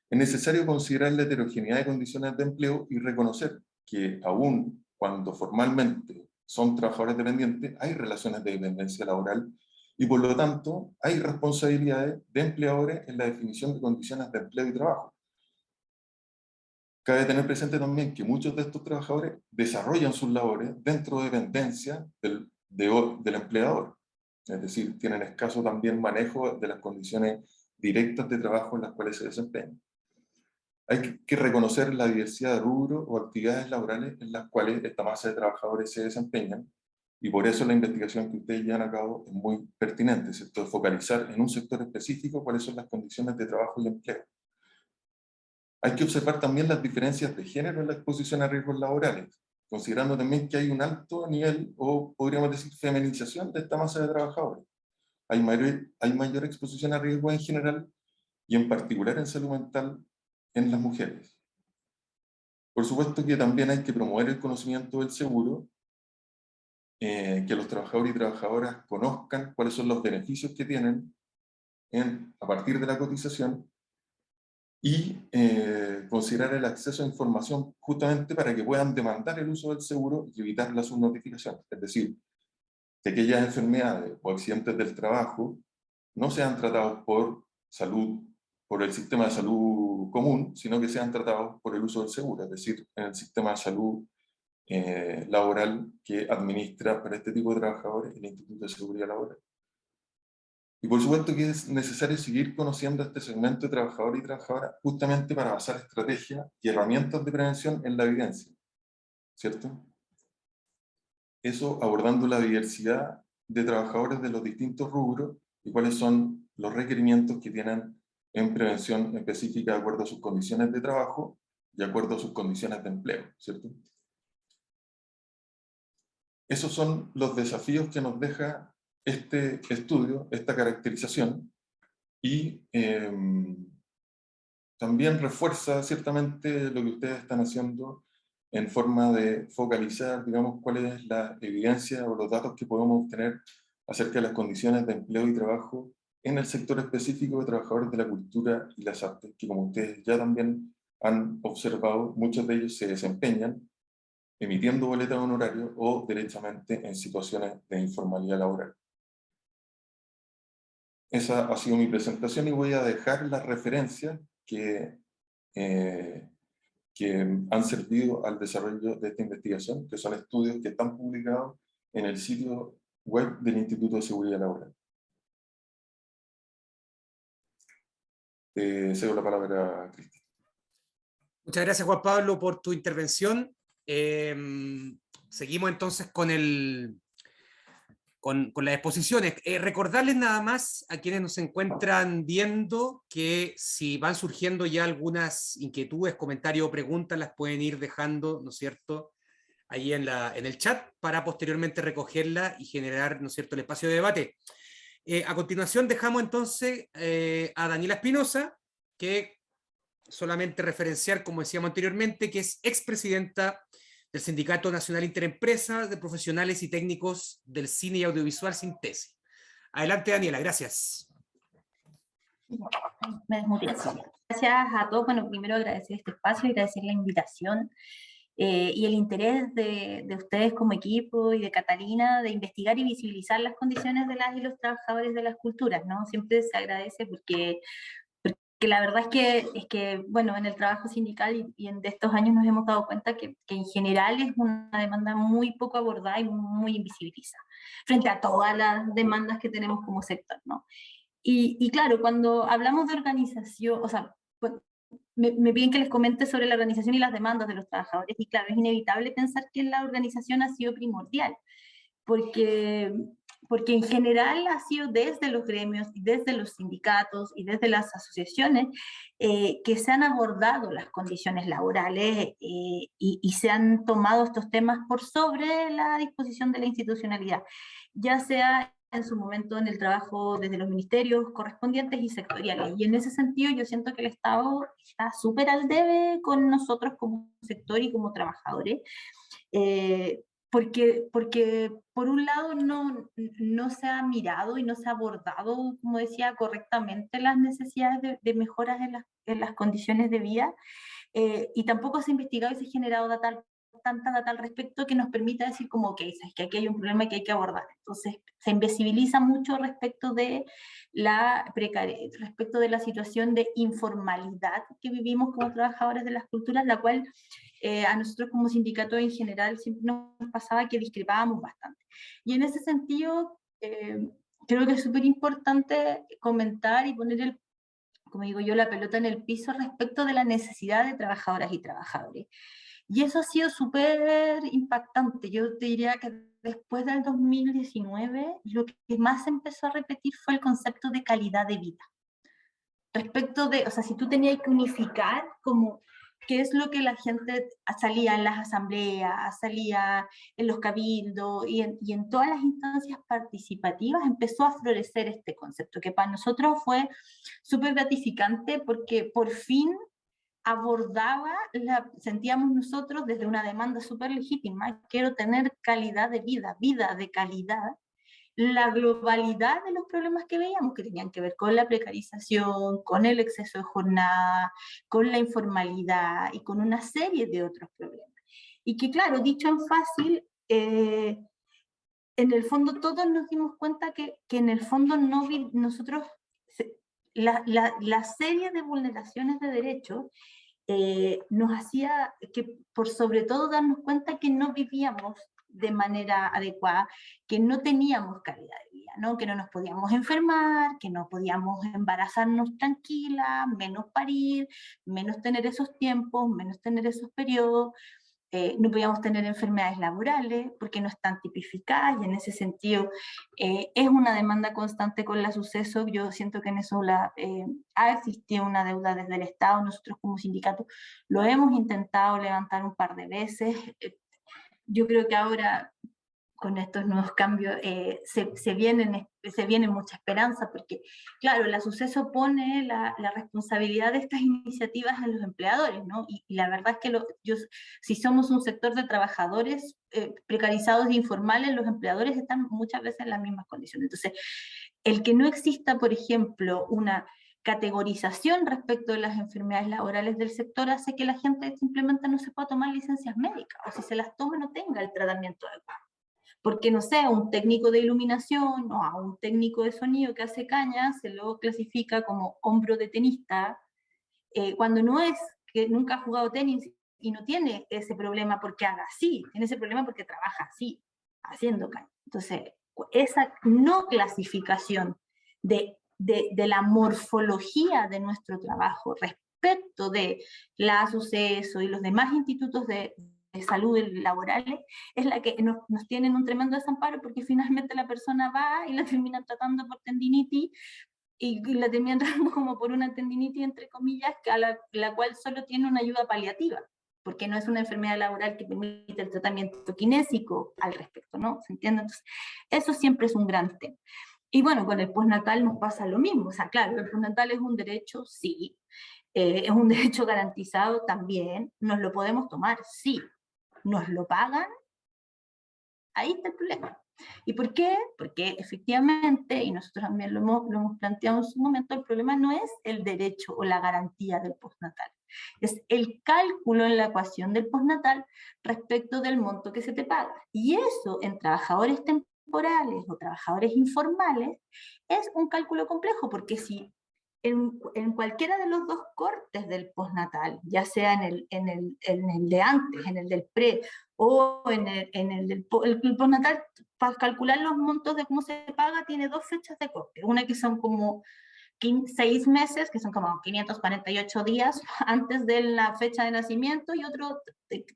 Es necesario considerar la heterogeneidad de condiciones de empleo y reconocer que aún cuando formalmente son trabajadores dependientes, hay relaciones de dependencia laboral y por lo tanto hay responsabilidades de empleadores en la definición de condiciones de empleo y trabajo. Cabe tener presente también que muchos de estos trabajadores desarrollan sus labores dentro de dependencia del empleador. Es decir, tienen escaso también manejo de las condiciones directas de trabajo en las cuales se desempeñan. Hay que reconocer la diversidad de rubros o actividades laborales en las cuales esta masa de trabajadores se desempeñan, y por eso la investigación que ustedes llevan a cabo es muy pertinente, ¿cierto? Focalizar en un sector específico cuáles son las condiciones de trabajo y empleo. Hay que observar también las diferencias de género en la exposición a riesgos laborales, considerando también que hay un alto nivel, o podríamos decir feminización, de esta masa de trabajadores. Hay mayor exposición a riesgos en general y en particular en salud mental en las mujeres. Por supuesto que también hay que promover el conocimiento del seguro, que los trabajadores y trabajadoras conozcan cuáles son los beneficios que tienen a partir de la cotización, y considerar el acceso a información justamente para que puedan demandar el uso del seguro y evitar la subnotificación. Es decir, que aquellas enfermedades o accidentes del trabajo no sean tratados por el sistema de salud común, sino que sean tratados por el uso del seguro, es decir, en el sistema de salud laboral que administra para este tipo de trabajadores el Instituto de Seguridad Laboral. Y por supuesto que es necesario seguir conociendo a este segmento de trabajadores y trabajadoras justamente para basar estrategias y herramientas de prevención en la evidencia, ¿cierto? Eso abordando la diversidad de trabajadores de los distintos rubros y cuáles son los requerimientos que tienen en prevención específica de acuerdo a sus condiciones de trabajo y de acuerdo a sus condiciones de empleo, ¿cierto? Esos son los desafíos que nos deja este estudio, esta caracterización, y también refuerza ciertamente lo que ustedes están haciendo en forma de focalizar, digamos, cuál es la evidencia o los datos que podemos obtener acerca de las condiciones de empleo y trabajo en el sector específico de trabajadores de la cultura y las artes, que como ustedes ya también han observado, muchos de ellos se desempeñan emitiendo boletas de honorario o derechamente en situaciones de informalidad laboral. Esa ha sido mi presentación y voy a dejar las referencias que han servido al desarrollo de esta investigación, que son estudios que están publicados en el sitio web del Instituto de Seguridad Laboral. Cedo la palabra a Cristian. Muchas gracias, Juan Pablo, por tu intervención. Seguimos entonces con las exposiciones. Recordarles nada más a quienes nos encuentran viendo que si van surgiendo ya algunas inquietudes, comentarios o preguntas, las pueden ir dejando, ¿no es cierto?, ahí en el chat para posteriormente recogerla y generar, ¿no es cierto?, el espacio de debate. A continuación dejamos entonces a Daniela Espinosa, que solamente referenciar, como decíamos anteriormente, que es expresidenta del Sindicato Nacional Interempresa de Profesionales y Técnicos del Cine y Audiovisual Sintesi. Adelante, Daniela, gracias. Me desmuteé. Gracias a todos. Bueno, primero agradecer este espacio y agradecer la invitación y el interés de ustedes como equipo y de Catalina de investigar y visibilizar las condiciones de las y los trabajadores de las culturas, ¿no? Siempre se agradece porque la verdad es que bueno, en el trabajo sindical y de estos años nos hemos dado cuenta que en general es una demanda muy poco abordada y muy invisibilizada, frente a todas las demandas que tenemos como sector, ¿no? Y claro, cuando hablamos de organización, o sea, pues, me piden que les comente sobre la organización y las demandas de los trabajadores, y claro, es inevitable pensar que la organización ha sido primordial, porque en general ha sido desde los gremios, desde los sindicatos y desde las asociaciones que se han abordado las condiciones laborales y se han tomado estos temas por sobre la disposición de la institucionalidad, ya sea en su momento en el trabajo desde los ministerios correspondientes y sectoriales. Y en ese sentido yo siento que el Estado está súper al debe con nosotros como sector y como trabajadores, porque por un lado no se ha mirado y no se ha abordado, como decía, correctamente las necesidades de mejoras en las condiciones de vida, y tampoco se ha investigado y se ha generado data tanta data al respecto que nos permita decir como, ok, sabes que aquí hay un problema que hay que abordar. Entonces, se invisibiliza mucho respecto de respecto de la situación de informalidad que vivimos como trabajadores de las culturas, la cual a nosotros como sindicato en general siempre nos pasaba que discrepábamos bastante. Y en ese sentido, creo que es súper importante comentar y poner como digo yo, la pelota en el piso respecto de la necesidad de trabajadoras y trabajadores. Y eso ha sido súper impactante. Yo te diría que después del 2019, lo que más se empezó a repetir fue el concepto de calidad de vida. Respecto de, o sea, si tú tenías que unificar como qué es lo que la gente salía en las asambleas, salía en los cabildos y en todas las instancias participativas, empezó a florecer este concepto, que para nosotros fue súper gratificante porque por fin abordaba, sentíamos nosotros desde una demanda súper legítima, quiero tener calidad de vida, vida de calidad, la globalidad de los problemas que veíamos, que tenían que ver con la precarización, con el exceso de jornada, con la informalidad y con una serie de otros problemas. Y que claro, dicho en fácil, en el fondo todos nos dimos cuenta que en el fondo nosotros, la serie de vulneraciones de derechos nos hacía que por sobre todo darnos cuenta que no vivíamos de manera adecuada, que no teníamos calidad de vida, ¿no? Que no nos podíamos enfermar, que no podíamos embarazarnos tranquila, menos parir, menos tener esos tiempos, menos tener esos periodos, no podíamos tener enfermedades laborales porque no están tipificadas y en ese sentido es una demanda constante con la suceso. Yo siento que en eso ha existido una deuda desde el Estado, nosotros como sindicato lo hemos intentado levantar un par de veces. Yo creo que ahora con estos nuevos cambios se viene mucha esperanza, porque claro, la suceso pone la responsabilidad de estas iniciativas en los empleadores, ¿no? Y la verdad es que si somos un sector de trabajadores precarizados e informales, los empleadores están muchas veces en las mismas condiciones. Entonces, el que no exista, por ejemplo, una categorización respecto de las enfermedades laborales del sector hace que la gente simplemente no se pueda tomar licencias médicas, o si se las toma no tenga el tratamiento adecuado. Porque, no sé, a un técnico de iluminación o a un técnico de sonido que hace caña se lo clasifica como hombro de tenista, cuando no es que nunca ha jugado tenis y no tiene ese problema porque haga así, tiene ese problema porque trabaja así, haciendo caña. Entonces, esa no clasificación de la morfología de nuestro trabajo respecto de la SUCESO y los demás institutos de salud laborales, es la que nos tienen un tremendo desamparo, porque finalmente la persona va y la termina tratando por tendinitis, y la terminan tratando como por una tendinitis, entre comillas, a la cual solo tiene una ayuda paliativa, porque no es una enfermedad laboral que permite el tratamiento kinésico al respecto, ¿no? ¿Se entiende? Entonces, eso siempre es un gran tema. Y bueno, con el postnatal nos pasa lo mismo, o sea, claro, el postnatal es un derecho, sí, es un derecho garantizado también, nos lo podemos tomar, sí, nos lo pagan, ahí está el problema. ¿Y por qué? Porque efectivamente, y nosotros también lo hemos planteado en su momento, el problema no es el derecho o la garantía del postnatal, es el cálculo en la ecuación del postnatal respecto del monto que se te paga. Y eso en trabajadores temporales o trabajadores informales es un cálculo complejo, porque si en cualquiera de los dos cortes del postnatal, ya sea en el de antes, en el del pre, o en el del postnatal, para calcular los montos de cómo se paga, tiene dos fechas de corte. Una que son como 6 meses, que son como 548 días antes de la fecha de nacimiento, y otro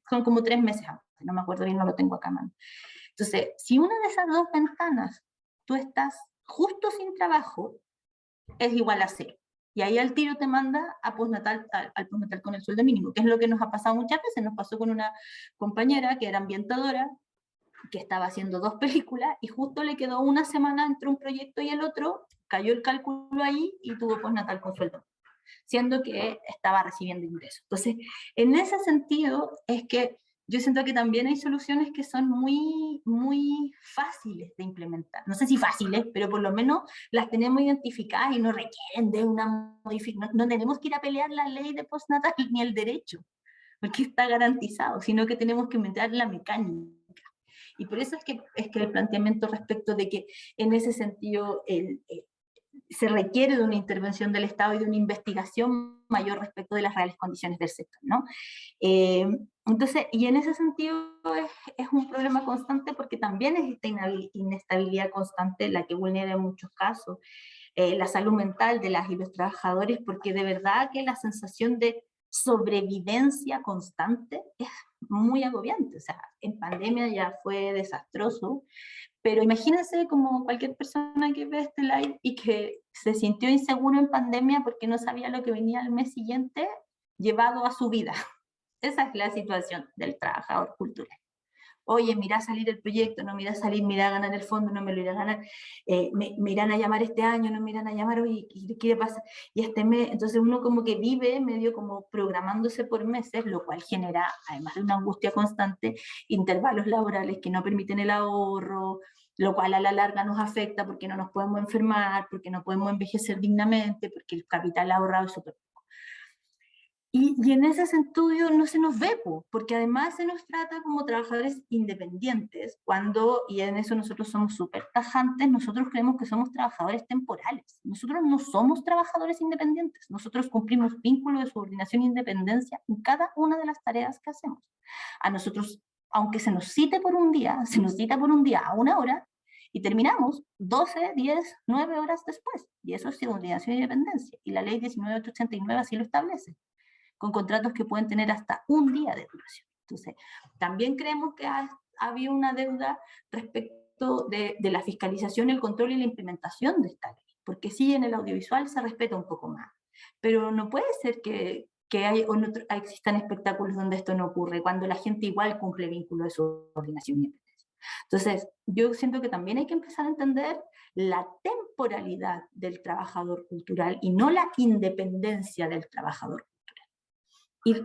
son como 3 meses antes. No me acuerdo bien, no lo tengo acá, mano. Entonces, si una de esas dos ventanas tú estás justo sin trabajo, es igual a 0. Y ahí al tiro te manda a postnatal, al postnatal con el sueldo mínimo, que es lo que nos ha pasado muchas veces. Nos pasó con una compañera que era ambientadora, que estaba haciendo 2 películas, y justo le quedó una semana entre un proyecto y el otro, cayó el cálculo ahí y tuvo postnatal con sueldo, siendo que estaba recibiendo ingresos. Entonces, en ese sentido, es que yo siento que también hay soluciones que son muy, muy fáciles de implementar. No sé si fáciles, pero por lo menos las tenemos identificadas y no requieren de una modificación. No tenemos que ir a pelear la ley de postnatal ni el derecho, porque está garantizado, sino que tenemos que meter la mecánica. Y por eso es que el planteamiento respecto de que en ese sentido se requiere de una intervención del Estado y de una investigación mayor respecto de las reales condiciones del sector, ¿no? Entonces, y en ese sentido es un problema constante porque también es esta inestabilidad constante la que vulnera en muchos casos la salud mental de las y los trabajadores, porque de verdad que la sensación de sobrevivencia constante es muy agobiante. O sea, en pandemia ya fue desastroso, pero imagínense como cualquier persona que ve este live y que se sintió inseguro en pandemia porque no sabía lo que venía al mes siguiente, llevado a su vida. Esa es la situación del trabajador cultural. Oye, mira salir el proyecto, no mira salir, mira ganar el fondo, no me lo irá a ganar, me irán a llamar este año, no me irán a llamar, oye, ¿qué pasa? Y este mes, entonces uno como que vive medio como programándose por meses, lo cual genera, además de una angustia constante, intervalos laborales que no permiten el ahorro, lo cual a la larga nos afecta porque no nos podemos enfermar, porque no podemos envejecer dignamente, porque el capital ahorrado es súper. Y en ese sentido no se nos ve, porque además se nos trata como trabajadores independientes, cuando, y en eso nosotros somos súper tajantes, nosotros creemos que somos trabajadores temporales. Nosotros no somos trabajadores independientes, nosotros cumplimos vínculo de subordinación e independencia en cada una de las tareas que hacemos. A nosotros, aunque se nos cite por un día, se nos cita por un día a 1 hora, y terminamos 12, 10, 9 horas después, y eso es subordinación e independencia, y la ley 19.889 así lo establece, con contratos que pueden tener hasta 1 día de duración. Entonces, también creemos que ha habido una deuda respecto de la fiscalización, el control y la implementación de esta ley, porque sí, en el audiovisual se respeta un poco más, pero no puede ser que existan espectáculos donde esto no ocurre, cuando la gente igual cumple vínculos de subordinación y independencia. Entonces, yo siento que también hay que empezar a entender la temporalidad del trabajador cultural y no la independencia del trabajador.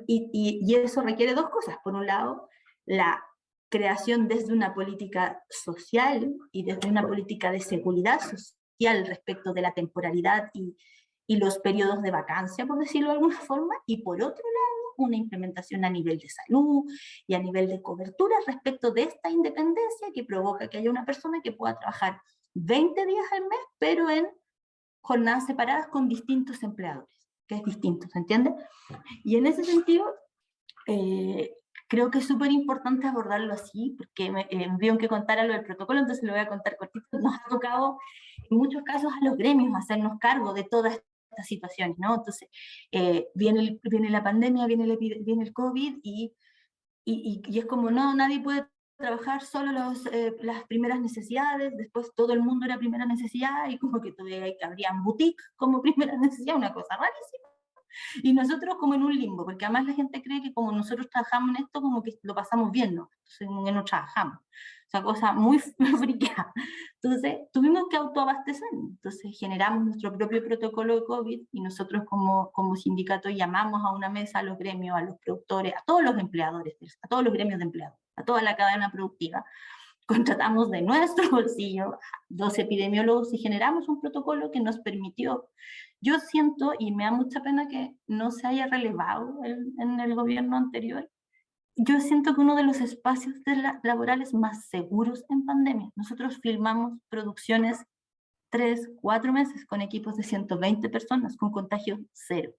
Y eso requiere 2 cosas. Por un lado, la creación desde una política social y desde una política de seguridad social respecto de la temporalidad y los periodos de vacancia, por decirlo de alguna forma, y por otro lado, una implementación a nivel de salud y a nivel de cobertura respecto de esta independencia que provoca que haya una persona que pueda trabajar 20 días al mes, pero en jornadas separadas con distintos empleadores, que es distinto, ¿se entiende? Y en ese sentido, creo que es súper importante abordarlo así, porque me envió que contara lo del protocolo, entonces lo voy a contar cortito. Nos ha tocado en muchos casos a los gremios hacernos cargo de todas estas situaciones, ¿no? Entonces, viene la pandemia, viene el COVID, y es como, no, nadie puede trabajar solo las primeras necesidades, después todo el mundo era primera necesidad, y como que todavía habrían boutique como primera necesidad, una cosa rarísima. Y nosotros como en un limbo, porque además la gente cree que como nosotros trabajamos en esto, como que lo pasamos bien, ¿no? Entonces como que no trabajamos. Esa cosa muy friqueada. Entonces tuvimos que autoabastecer. Entonces generamos nuestro propio protocolo de COVID y nosotros como sindicato llamamos a una mesa a los gremios, a los productores, a todos los empleadores, a todos los gremios de empleados, a toda la cadena productiva. Contratamos de nuestro bolsillo 2 epidemiólogos y generamos un protocolo que nos permitió. Yo siento, y me da mucha pena que no se haya relevado en el gobierno anterior, yo siento que uno de los espacios laborales más seguros en pandemia. Nosotros filmamos producciones 3, 4 meses con equipos de 120 personas, con contagio 0.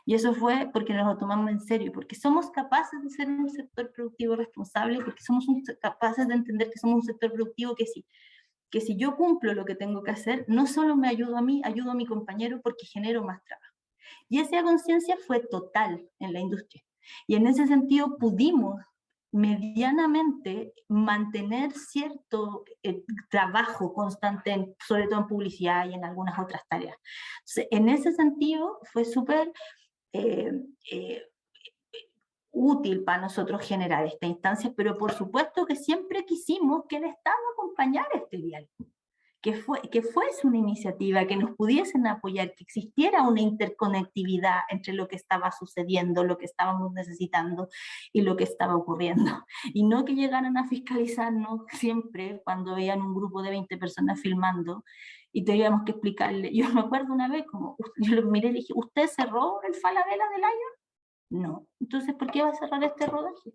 Y eso fue porque nos lo tomamos en serio, porque somos capaces de ser un sector productivo responsable, porque somos capaces de entender que somos un sector productivo que si yo cumplo lo que tengo que hacer, no solo me ayudo a mí, ayudo a mi compañero porque genero más trabajo. Y esa conciencia fue total en la industria. Y en ese sentido pudimos medianamente mantener cierto trabajo constante, sobre todo en publicidad y en algunas otras tareas. Entonces, en ese sentido fue súper útil para nosotros generar esta instancia, pero por supuesto que siempre quisimos que el Estado acompañara este diálogo, que fuese una iniciativa, que nos pudiesen apoyar, que existiera una interconectividad entre lo que estaba sucediendo, lo que estábamos necesitando y lo que estaba ocurriendo, y no que llegaran a fiscalizarnos siempre cuando veían un grupo de 20 personas filmando y teníamos que explicarle. Yo me acuerdo una vez, como yo lo miré y le dije, ¿usted cerró el Falabella del Lion? No. Entonces, ¿por qué va a cerrar este rodaje?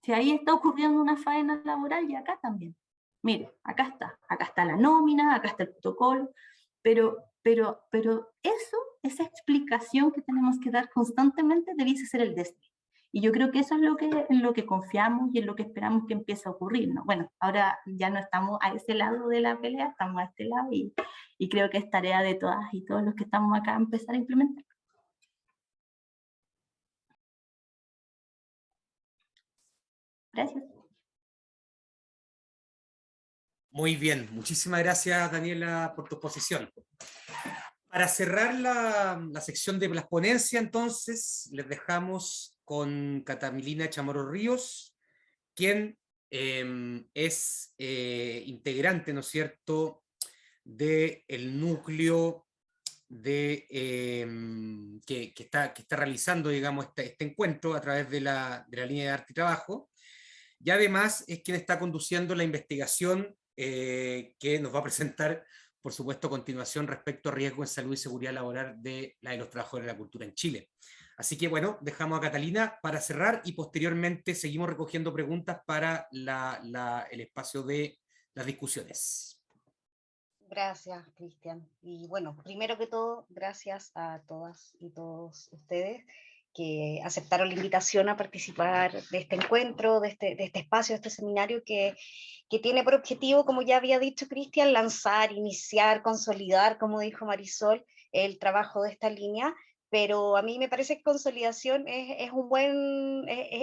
Si ahí está ocurriendo una faena laboral y acá también. Mire, acá está la nómina, acá está el protocolo, pero eso, esa explicación que tenemos que dar constantemente debiese ser el destino. Y yo creo que eso es en lo que confiamos y en lo que esperamos que empiece a ocurrir, ¿no? Bueno, ahora ya no estamos a ese lado de la pelea, estamos a este lado y creo que es tarea de todas y todos los que estamos acá empezar a implementar. Gracias. Muy bien, muchísimas gracias, Daniela, por tu exposición. Para cerrar la sección de las ponencias, entonces, les dejamos con Catalina Chamorro Ríos, quien es integrante, ¿no es cierto?, del núcleo que está realizando, digamos, este encuentro a través de la línea de arte y trabajo, y además es quien está conduciendo la investigación que nos va a presentar, por supuesto, a continuación respecto a riesgo en salud y seguridad laboral de los trabajadores de la cultura en Chile. Así que bueno, dejamos a Catalina para cerrar y posteriormente seguimos recogiendo preguntas para el espacio de las discusiones. Gracias, Cristian. Y bueno, primero que todo, gracias a todas y todos ustedes que aceptaron la invitación a participar de este encuentro, de este espacio, de este seminario que tiene por objetivo, como ya había dicho Cristian, lanzar, iniciar, consolidar, como dijo Marisol, el trabajo de esta línea. Pero a mí me parece que consolidación es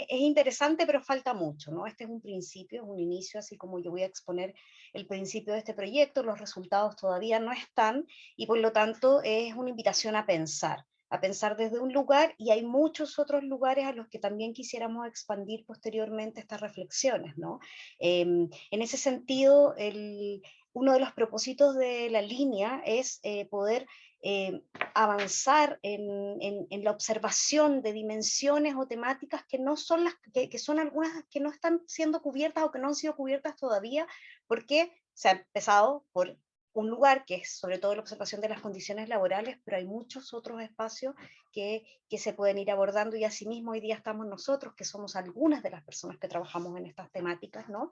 interesante, pero falta mucho, ¿no? Este es un principio, es un inicio, así como yo voy a exponer el principio de este proyecto, los resultados todavía no están, y por lo tanto es una invitación a pensar desde un lugar, y hay muchos otros lugares a los que también quisiéramos expandir posteriormente estas reflexiones, ¿no? En ese sentido, uno de los propósitos de la línea es poder avanzar en la observación de dimensiones o temáticas que no son que son algunas que no están siendo cubiertas o que no han sido cubiertas todavía, porque se ha empezado por un lugar que es sobre todo la observación de las condiciones laborales, pero hay muchos otros espacios que se pueden ir abordando, y asimismo hoy día estamos nosotros, que somos algunas de las personas que trabajamos en estas temáticas, ¿no?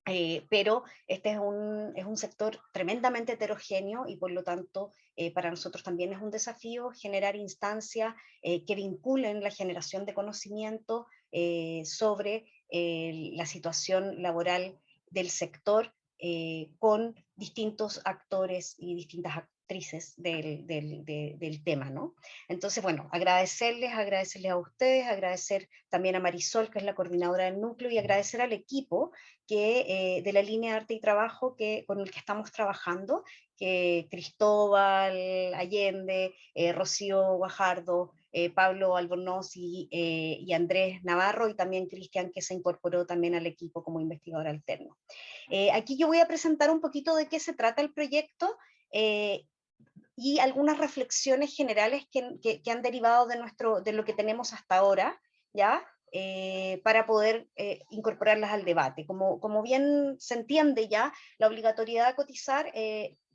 Pero este es un sector tremendamente heterogéneo, y por lo tanto para nosotros también es un desafío generar instancias que vinculen la generación de conocimiento sobre la situación laboral del sector con distintos actores y distintas actrices del tema, ¿no? Entonces, bueno, agradecerles a ustedes, agradecer también a Marisol, que es la coordinadora del núcleo, y agradecer al equipo de la línea de arte y trabajo con el que estamos trabajando, que Cristóbal Allende, Rocío Guajardo, Pablo Albornoz y Andrés Navarro, y también Cristian, que se incorporó también al equipo como investigador alterno. Aquí yo voy a presentar un poquito de qué se trata el proyecto y algunas reflexiones generales que han derivado de lo que tenemos hasta ahora, ¿ya? Para poder incorporarlas al debate. Como bien se entiende ya, la obligatoriedad de cotizar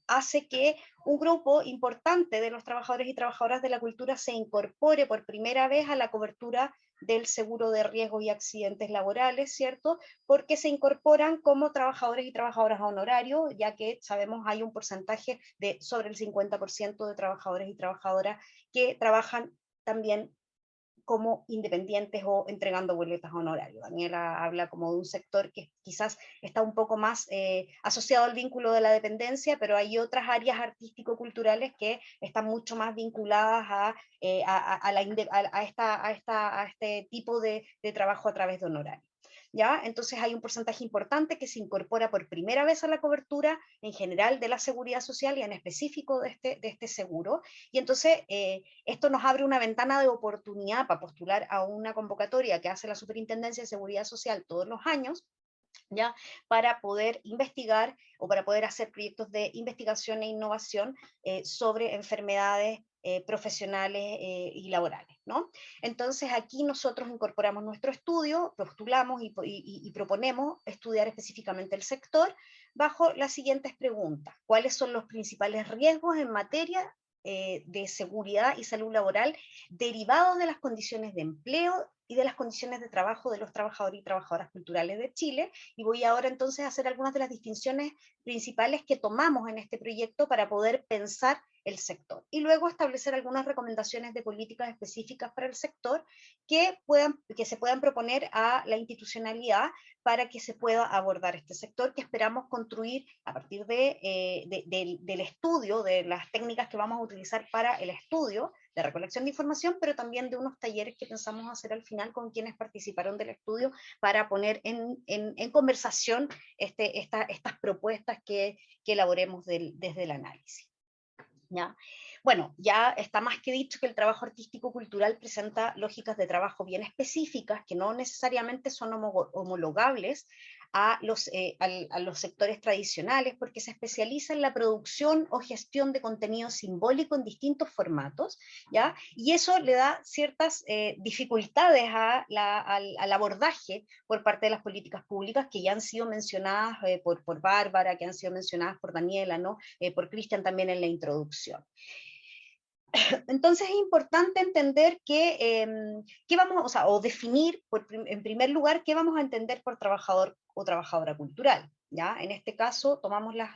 hace que un grupo importante de los trabajadores y trabajadoras de la cultura se incorpore por primera vez a la cobertura del seguro de riesgos y accidentes laborales, ¿cierto? Porque se incorporan como trabajadores y trabajadoras honorarios, ya que sabemos hay un porcentaje de sobre el 50% de trabajadores y trabajadoras que trabajan también como independientes o entregando boletas honorarios. Daniela habla como de un sector que quizás está un poco más asociado al vínculo de la dependencia, pero hay otras áreas artístico-culturales que están mucho más vinculadas a este tipo de trabajo a través de honorarios. ¿Ya? Entonces hay un porcentaje importante que se incorpora por primera vez a la cobertura en general de la seguridad social y en específico de este seguro, y entonces esto nos abre una ventana de oportunidad para postular a una convocatoria que hace la Superintendencia de Seguridad Social todos los años, ¿ya? Para poder investigar o para poder hacer proyectos de investigación e innovación sobre enfermedades profesionales y laborales, ¿no? Entonces aquí nosotros incorporamos nuestro estudio, postulamos y proponemos estudiar específicamente el sector bajo las siguientes preguntas: ¿cuáles son los principales riesgos en materia de seguridad y salud laboral derivados de las condiciones de empleo y de las condiciones de trabajo de los trabajadores y trabajadoras culturales de Chile, y voy ahora entonces a hacer algunas de las distinciones principales que tomamos en este proyecto para poder pensar el sector, y luego establecer algunas recomendaciones de políticas específicas para el sector que se puedan proponer a la institucionalidad para que se pueda abordar este sector, que esperamos construir a partir del estudio, de las técnicas que vamos a utilizar para el estudio de recolección de información, pero también de unos talleres que pensamos hacer al final con quienes participaron del estudio para poner en conversación estas propuestas que elaboremos desde el análisis. ¿Ya? Bueno, ya está más que dicho que el trabajo artístico-cultural presenta lógicas de trabajo bien específicas que no necesariamente son homologables a los sectores tradicionales, porque se especializa en la producción o gestión de contenido simbólico en distintos formatos, ¿ya? Y eso le da ciertas dificultades al abordaje por parte de las políticas públicas que ya han sido mencionadas por Bárbara, que han sido mencionadas por Daniela, ¿no? Por Cristian también en la introducción. Entonces es importante entender o definir en primer lugar qué vamos a entender por trabajador o trabajadora cultural. ¿Ya? En este caso tomamos las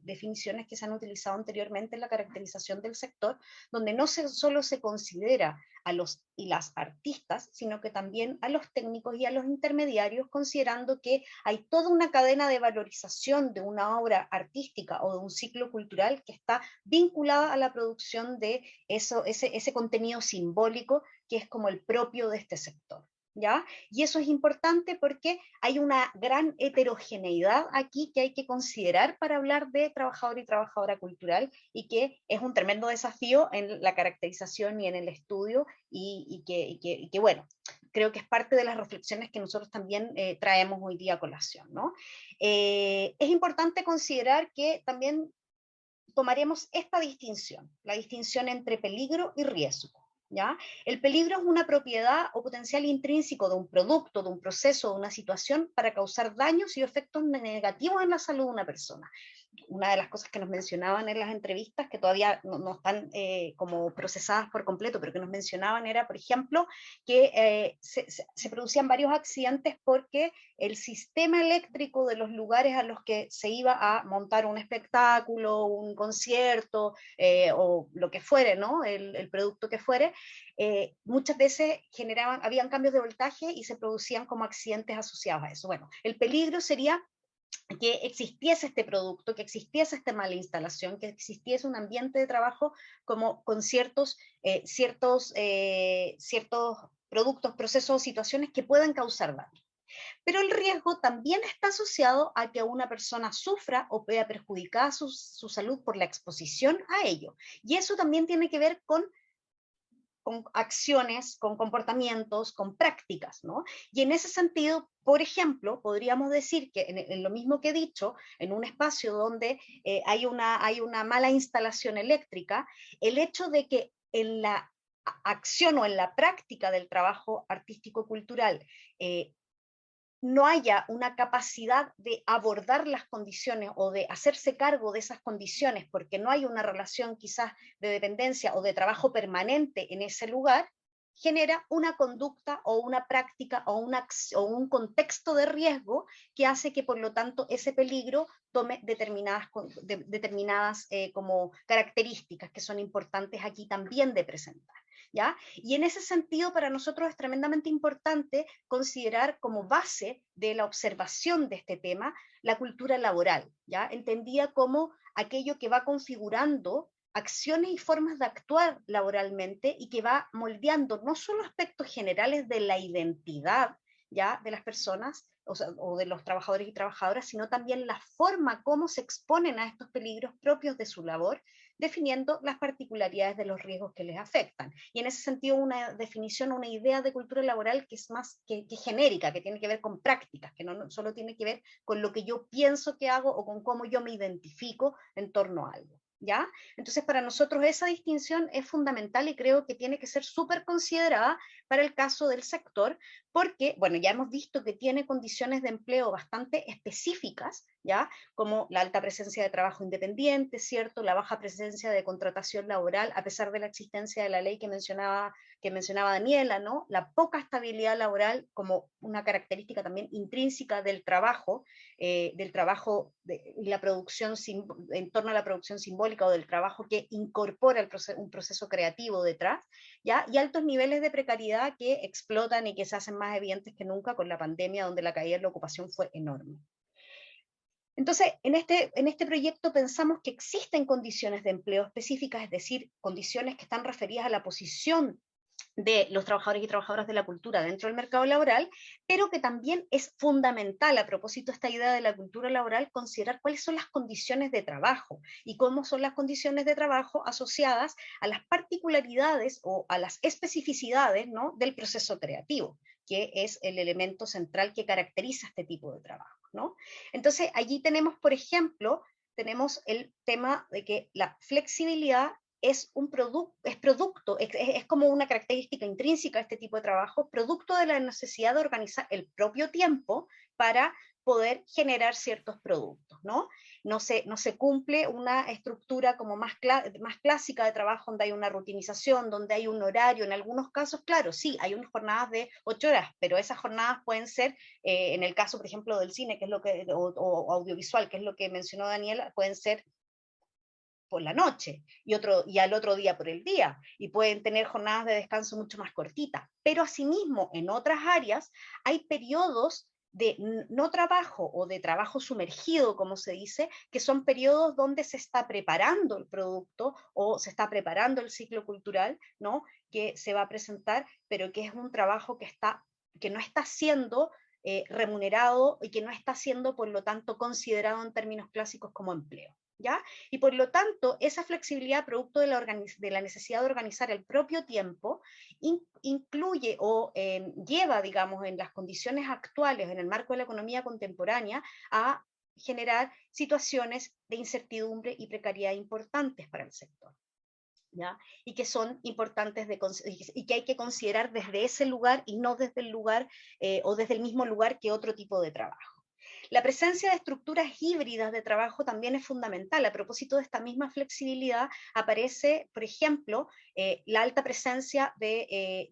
definiciones que se han utilizado anteriormente en la caracterización del sector, donde no solo se considera a los y las artistas, sino que también a los técnicos y a los intermediarios, considerando que hay toda una cadena de valorización de una obra artística o de un ciclo cultural que está vinculada a la producción de ese contenido simbólico que es como el propio de este sector. ¿Ya? Y eso es importante porque hay una gran heterogeneidad aquí que hay que considerar para hablar de trabajador y trabajadora cultural, y que es un tremendo desafío en la caracterización y en el estudio, y que bueno, creo que es parte de las reflexiones que nosotros también traemos hoy día a colación, ¿no? Es importante considerar que también tomaremos esta distinción, la distinción entre peligro y riesgo. ¿Ya? El peligro es una propiedad o potencial intrínseco de un producto, de un proceso, de una situación para causar daños y efectos negativos en la salud de una persona. Una de las cosas que nos mencionaban en las entrevistas, que todavía no están como procesadas por completo, pero que nos mencionaban era, por ejemplo, que se producían varios accidentes porque el sistema eléctrico de los lugares a los que se iba a montar un espectáculo, un concierto, o lo que fuere, ¿no? El producto que fuere, muchas veces habían cambios de voltaje y se producían como accidentes asociados a eso. Bueno, el peligro sería que existiese este producto, que existiese esta mala instalación, que existiese un ambiente de trabajo como con ciertos productos, procesos o situaciones que puedan causar daño. Pero el riesgo también está asociado a que una persona sufra o vea perjudicada su salud por la exposición a ello. Y eso también tiene que ver con acciones, con comportamientos, con prácticas, ¿no? Y en ese sentido, por ejemplo, podríamos decir que en lo mismo que he dicho, en un espacio donde hay una mala instalación eléctrica, el hecho de que en la acción o en la práctica del trabajo artístico-cultural no haya una capacidad de abordar las condiciones o de hacerse cargo de esas condiciones, porque no hay una relación quizás de dependencia o de trabajo permanente en ese lugar, genera una conducta o una práctica o un contexto de riesgo que hace que, por lo tanto, ese peligro tome determinadas como características que son importantes aquí también de presentar. ¿Ya? Y en ese sentido, para nosotros es tremendamente importante considerar como base de la observación de este tema la cultura laboral, ¿ya? Entendida como aquello que va configurando acciones y formas de actuar laboralmente y que va moldeando no solo aspectos generales de la identidad, ¿ya? De las personas o de los trabajadores y trabajadoras, sino también la forma como se exponen a estos peligros propios de su labor, definiendo las particularidades de los riesgos que les afectan. Y en ese sentido, una definición, una idea de cultura laboral que es más que genérica, que tiene que ver con prácticas, que no solo tiene que ver con lo que yo pienso que hago o con cómo yo me identifico en torno a algo. ¿ya? Entonces, para nosotros esa distinción es fundamental y creo que tiene que ser súper considerada para el caso del sector, porque, bueno, ya hemos visto que tiene condiciones de empleo bastante específicas, ¿ya? Como la alta presencia de trabajo independiente, ¿cierto? La baja presencia de contratación laboral, a pesar de la existencia de la ley que mencionaba Daniela, ¿no? La poca estabilidad laboral como una característica también intrínseca del trabajo y la producción en torno a la producción simbólica o del trabajo que incorpora un proceso creativo detrás, ¿ya? Y altos niveles de precariedad que explotan y que se hacen más evidentes que nunca con la pandemia, donde la caída de la ocupación fue enorme. Entonces, en este proyecto pensamos que existen condiciones de empleo específicas, es decir, condiciones que están referidas a la posición de los trabajadores y trabajadoras de la cultura dentro del mercado laboral, pero que también es fundamental, a propósito de esta idea de la cultura laboral, considerar cuáles son las condiciones de trabajo y cómo son las condiciones de trabajo asociadas a las particularidades o a las especificidades, ¿no?, del proceso creativo, que es el elemento central que caracteriza este tipo de trabajo, ¿no? Entonces, allí tenemos, por ejemplo, tenemos el tema de que la flexibilidad es como una característica intrínseca de este tipo de trabajo, producto de la necesidad de organizar el propio tiempo para poder generar ciertos productos, ¿no? No se cumple una estructura como más clásica de trabajo, donde hay una rutinización, donde hay un horario. En algunos casos, claro, sí, hay unas jornadas de 8 horas, pero esas jornadas pueden ser, en el caso, por ejemplo, del cine, que es o audiovisual, que es lo que mencionó Daniela, pueden ser por la noche y al otro día por el día, y pueden tener jornadas de descanso mucho más cortitas. Pero asimismo, en otras áreas hay periodos de no trabajo o de trabajo sumergido, como se dice, que son periodos donde se está preparando el producto o se está preparando el ciclo cultural, ¿no?, que se va a presentar, pero que es un trabajo que no está siendo remunerado y que no está siendo, por lo tanto, considerado en términos clásicos como empleo, ¿ya? Y por lo tanto, esa flexibilidad, producto de la necesidad de organizar el propio tiempo, incluye o lleva, digamos, en las condiciones actuales, en el marco de la economía contemporánea, a generar situaciones de incertidumbre y precariedad importantes para el sector, ¿ya? Y que son importantes y que hay que considerar desde ese lugar y no desde el lugar o desde el mismo lugar que otro tipo de trabajo. La presencia de estructuras híbridas de trabajo también es fundamental. A propósito de esta misma flexibilidad, aparece, por ejemplo, la alta presencia de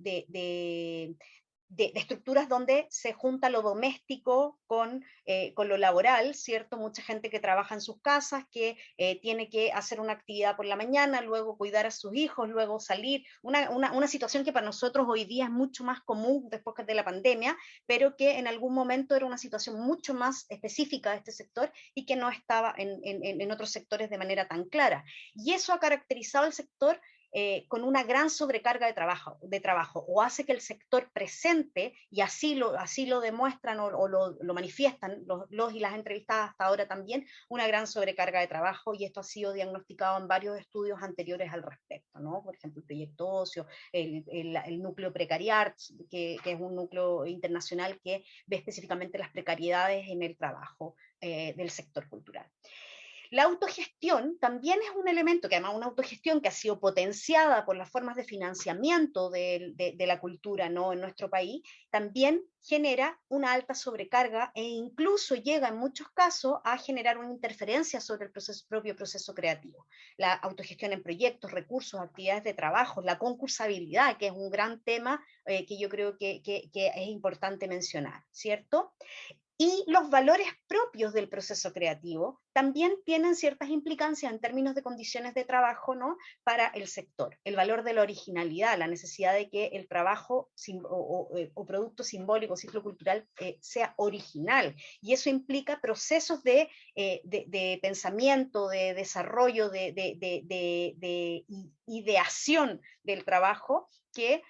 estructuras donde se junta lo doméstico con lo laboral, ¿cierto? Mucha gente que trabaja en sus casas, que tiene que hacer una actividad por la mañana, luego cuidar a sus hijos, luego salir. Una situación que para nosotros hoy día es mucho más común después de la pandemia, pero que en algún momento era una situación mucho más específica de este sector y que no estaba en otros sectores de manera tan clara. Y eso ha caracterizado el sector con una gran sobrecarga de trabajo, o hace que el sector presente, y así lo demuestran o lo manifiestan los y las entrevistadas hasta ahora también, una gran sobrecarga de trabajo, y esto ha sido diagnosticado en varios estudios anteriores al respecto, ¿no? Por ejemplo, el proyecto Ocio, el núcleo Precariart, que es un núcleo internacional que ve específicamente las precariedades en el trabajo del sector cultural. La autogestión también es un elemento, que además una autogestión que ha sido potenciada por las formas de financiamiento de la cultura, ¿no?, en nuestro país, también genera una alta sobrecarga e incluso llega en muchos casos a generar una interferencia sobre el propio proceso creativo. La autogestión en proyectos, recursos, actividades de trabajo, la concursabilidad, que es un gran tema que yo creo que es importante mencionar, ¿cierto? Y los valores propios del proceso creativo también tienen ciertas implicancias en términos de condiciones de trabajo, ¿no?, para el sector. El valor de la originalidad, la necesidad de que el trabajo o producto simbólico, ciclo cultural, sea original. Y eso implica procesos de pensamiento, de desarrollo, de ideación del trabajo que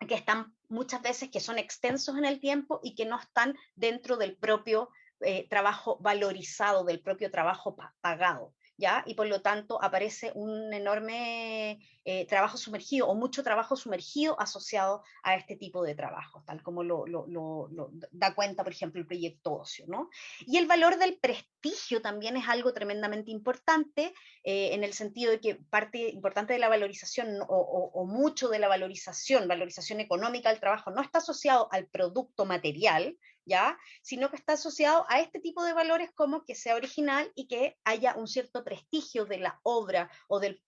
están muchas veces, que son extensos en el tiempo y que no están dentro del propio trabajo valorizado, del propio trabajo pagado, ¿ya? Y por lo tanto aparece un enorme trabajo sumergido o mucho trabajo sumergido asociado a este tipo de trabajos, tal como lo da cuenta, por ejemplo, el proyecto Ocio, ¿no? Y el valor del prestigio también es algo tremendamente importante, en el sentido de que parte importante de la valorización o mucho de la valorización económica del trabajo no está asociado al producto material, ¿ya? Sino que está asociado a este tipo de valores como que sea original y que haya un cierto prestigio de la obra o del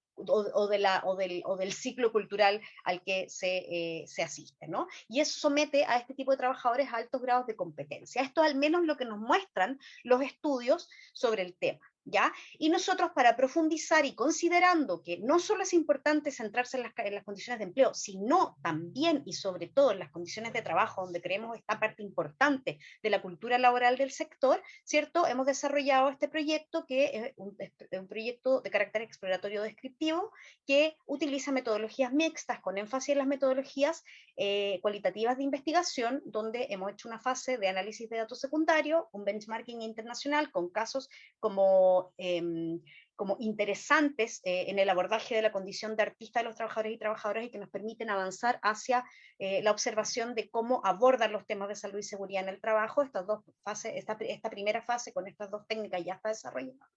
ciclo cultural al que se asiste, ¿no? Y eso somete a este tipo de trabajadores a altos grados de competencia. Esto es al menos lo que nos muestran los estudios sobre el tema, ¿ya? Y nosotros, para profundizar y considerando que no solo es importante centrarse en las condiciones de empleo, sino también y sobre todo en las condiciones de trabajo, donde creemos esta parte importante de la cultura laboral del sector, ¿cierto? Hemos desarrollado este proyecto, que es un proyecto de carácter exploratorio descriptivo, que utiliza metodologías mixtas, con énfasis en las metodologías cualitativas de investigación, donde hemos hecho una fase de análisis de datos secundarios, un benchmarking internacional con casos como interesantes en el abordaje de la condición de artista de los trabajadores y trabajadoras, y que nos permiten avanzar hacia la observación de cómo abordan los temas de salud y seguridad en el trabajo. Estas dos fases, esta primera fase con estas dos técnicas ya está desarrollada.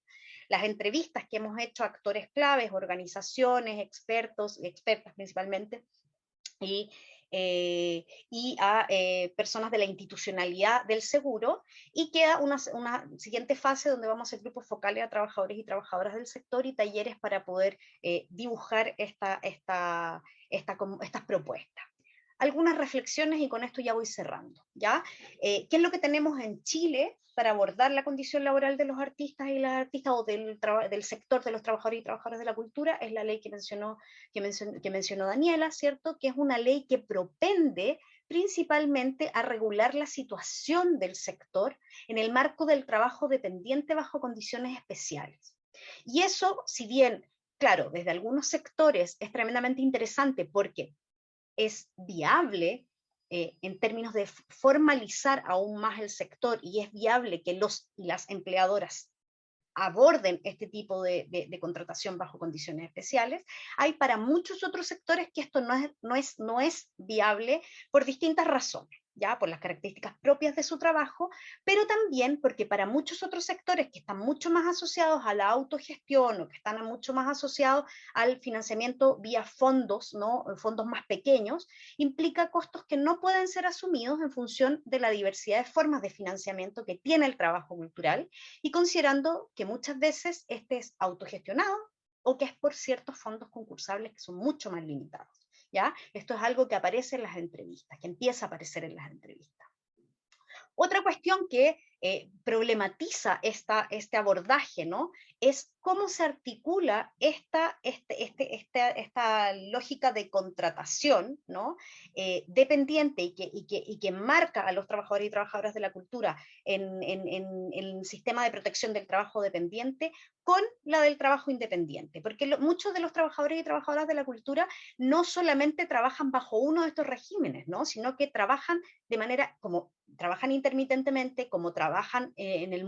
Las entrevistas que hemos hecho a actores claves, organizaciones, expertos, expertas principalmente, y a personas de la institucionalidad del seguro, y queda una siguiente fase donde vamos a hacer grupos focales a trabajadores y trabajadoras del sector y talleres para poder dibujar estas propuestas. Algunas reflexiones y con esto ya voy cerrando, ¿ya? ¿Qué es lo que tenemos en Chile para abordar la condición laboral de los artistas y las artistas, o del sector de los trabajadores y trabajadoras de la cultura? Es la ley que mencionó Daniela, ¿cierto? Que es una ley que propende principalmente a regular la situación del sector en el marco del trabajo dependiente bajo condiciones especiales. Y eso, si bien, claro, desde algunos sectores es tremendamente interesante porque es viable en términos de formalizar aún más el sector, y es viable que los y las empleadoras aborden este tipo de contratación bajo condiciones especiales, hay para muchos otros sectores que esto no es viable por distintas razones, ¿ya? Por las características propias de su trabajo, pero también porque para muchos otros sectores que están mucho más asociados a la autogestión, o que están mucho más asociados al financiamiento vía fondos, ¿no? Fondos más pequeños, implica costos que no pueden ser asumidos en función de la diversidad de formas de financiamiento que tiene el trabajo cultural, y considerando que muchas veces este es autogestionado o que es por ciertos fondos concursables que son mucho más limitados, ¿ya? Esto es algo que aparece en las entrevistas, que empieza a aparecer en las entrevistas. Otra cuestión que problematiza este abordaje, ¿no? Es cómo se articula esta lógica de contratación, ¿no? Dependiente, y que marca a los trabajadores y trabajadoras de la cultura en el sistema de protección del trabajo dependiente, con la del trabajo independiente, porque muchos de los trabajadores y trabajadoras de la cultura no solamente trabajan bajo uno de estos regímenes, ¿no? Sino que trabajan de manera, como trabajan intermitentemente, como trabajan en el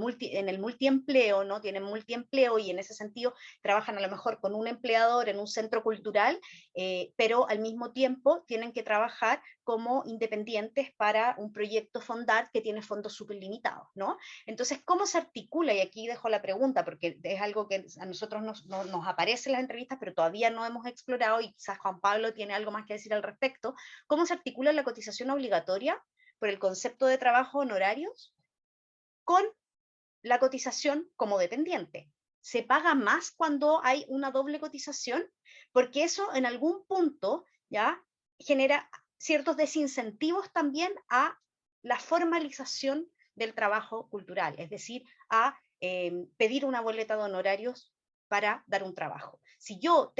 multiempleo, ¿no? Tienen multiempleo, y en ese sentido trabajan a lo mejor con un empleador en un centro cultural, pero al mismo tiempo tienen que trabajar como independientes para un proyecto Fondar que tiene fondos súper limitados, ¿no? Entonces, ¿cómo se articula? Y aquí dejo la pregunta, porque es algo que a nosotros nos aparece en las entrevistas, pero todavía no hemos explorado, y quizás Juan Pablo tiene algo más que decir al respecto. ¿Cómo se articula la cotización obligatoria por el concepto de trabajo honorarios con la cotización como dependiente? ¿Se paga más cuando hay una doble cotización? Porque eso en algún punto ya genera ciertos desincentivos también a la formalización del trabajo cultural, es decir, a pedir una boleta de honorarios para dar un trabajo. Si yo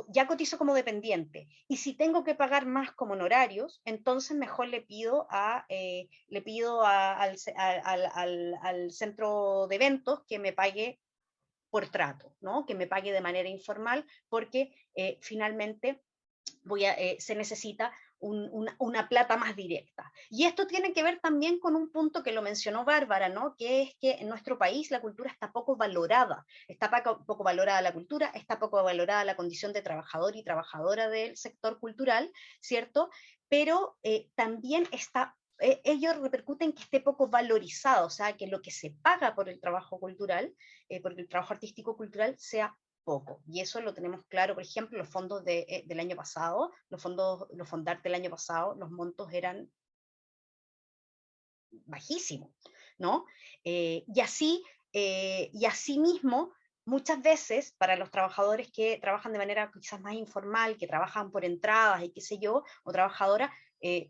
ya cotizo como dependiente, y si tengo que pagar más como honorarios, entonces mejor le pido al centro de eventos que me pague por trato, ¿no? Que me pague de manera informal, porque finalmente se necesita una plata más directa. Y esto tiene que ver también con un punto que lo mencionó Bárbara, ¿no? Que es que en nuestro país la cultura está poco valorada. Está poco valorada la cultura, está poco valorada la condición de trabajador y trabajadora del sector cultural, ¿cierto? Pero también ellos repercuten que esté poco valorizado, o sea, que lo que se paga por el trabajo cultural, por el trabajo artístico cultural, sea poco. Y eso lo tenemos claro, por ejemplo, los fondos del año pasado, los Fondart del año pasado, los montos eran bajísimos, ¿no? Y así mismo, muchas veces, para los trabajadores que trabajan de manera quizás más informal, que trabajan por entradas y qué sé yo, o trabajadoras,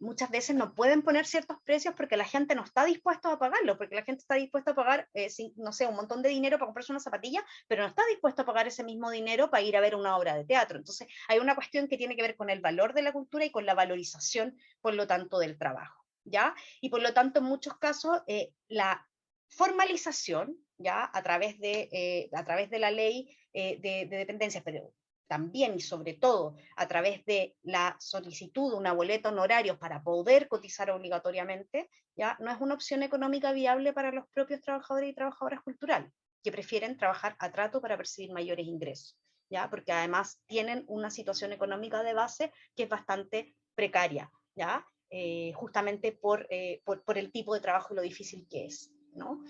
muchas veces no pueden poner ciertos precios porque la gente no está dispuesta a pagarlo, porque la gente está dispuesta a pagar, no sé, un montón de dinero para comprarse una zapatilla, pero no está dispuesta a pagar ese mismo dinero para ir a ver una obra de teatro. Entonces, hay una cuestión que tiene que ver con el valor de la cultura y con la valorización, por lo tanto, del trabajo, ¿ya? Y por lo tanto, en muchos casos, la formalización, ¿ya? A través de la ley de dependencia, pero también y sobre todo a través de la solicitud de una boleta honorario para poder cotizar obligatoriamente, ¿ya? No es una opción económica viable para los propios trabajadores y trabajadoras culturales, que prefieren trabajar a trato para percibir mayores ingresos, ¿ya? Porque además tienen una situación económica de base que es bastante precaria, ¿ya? Justamente por el tipo de trabajo y lo difícil que es, ¿no?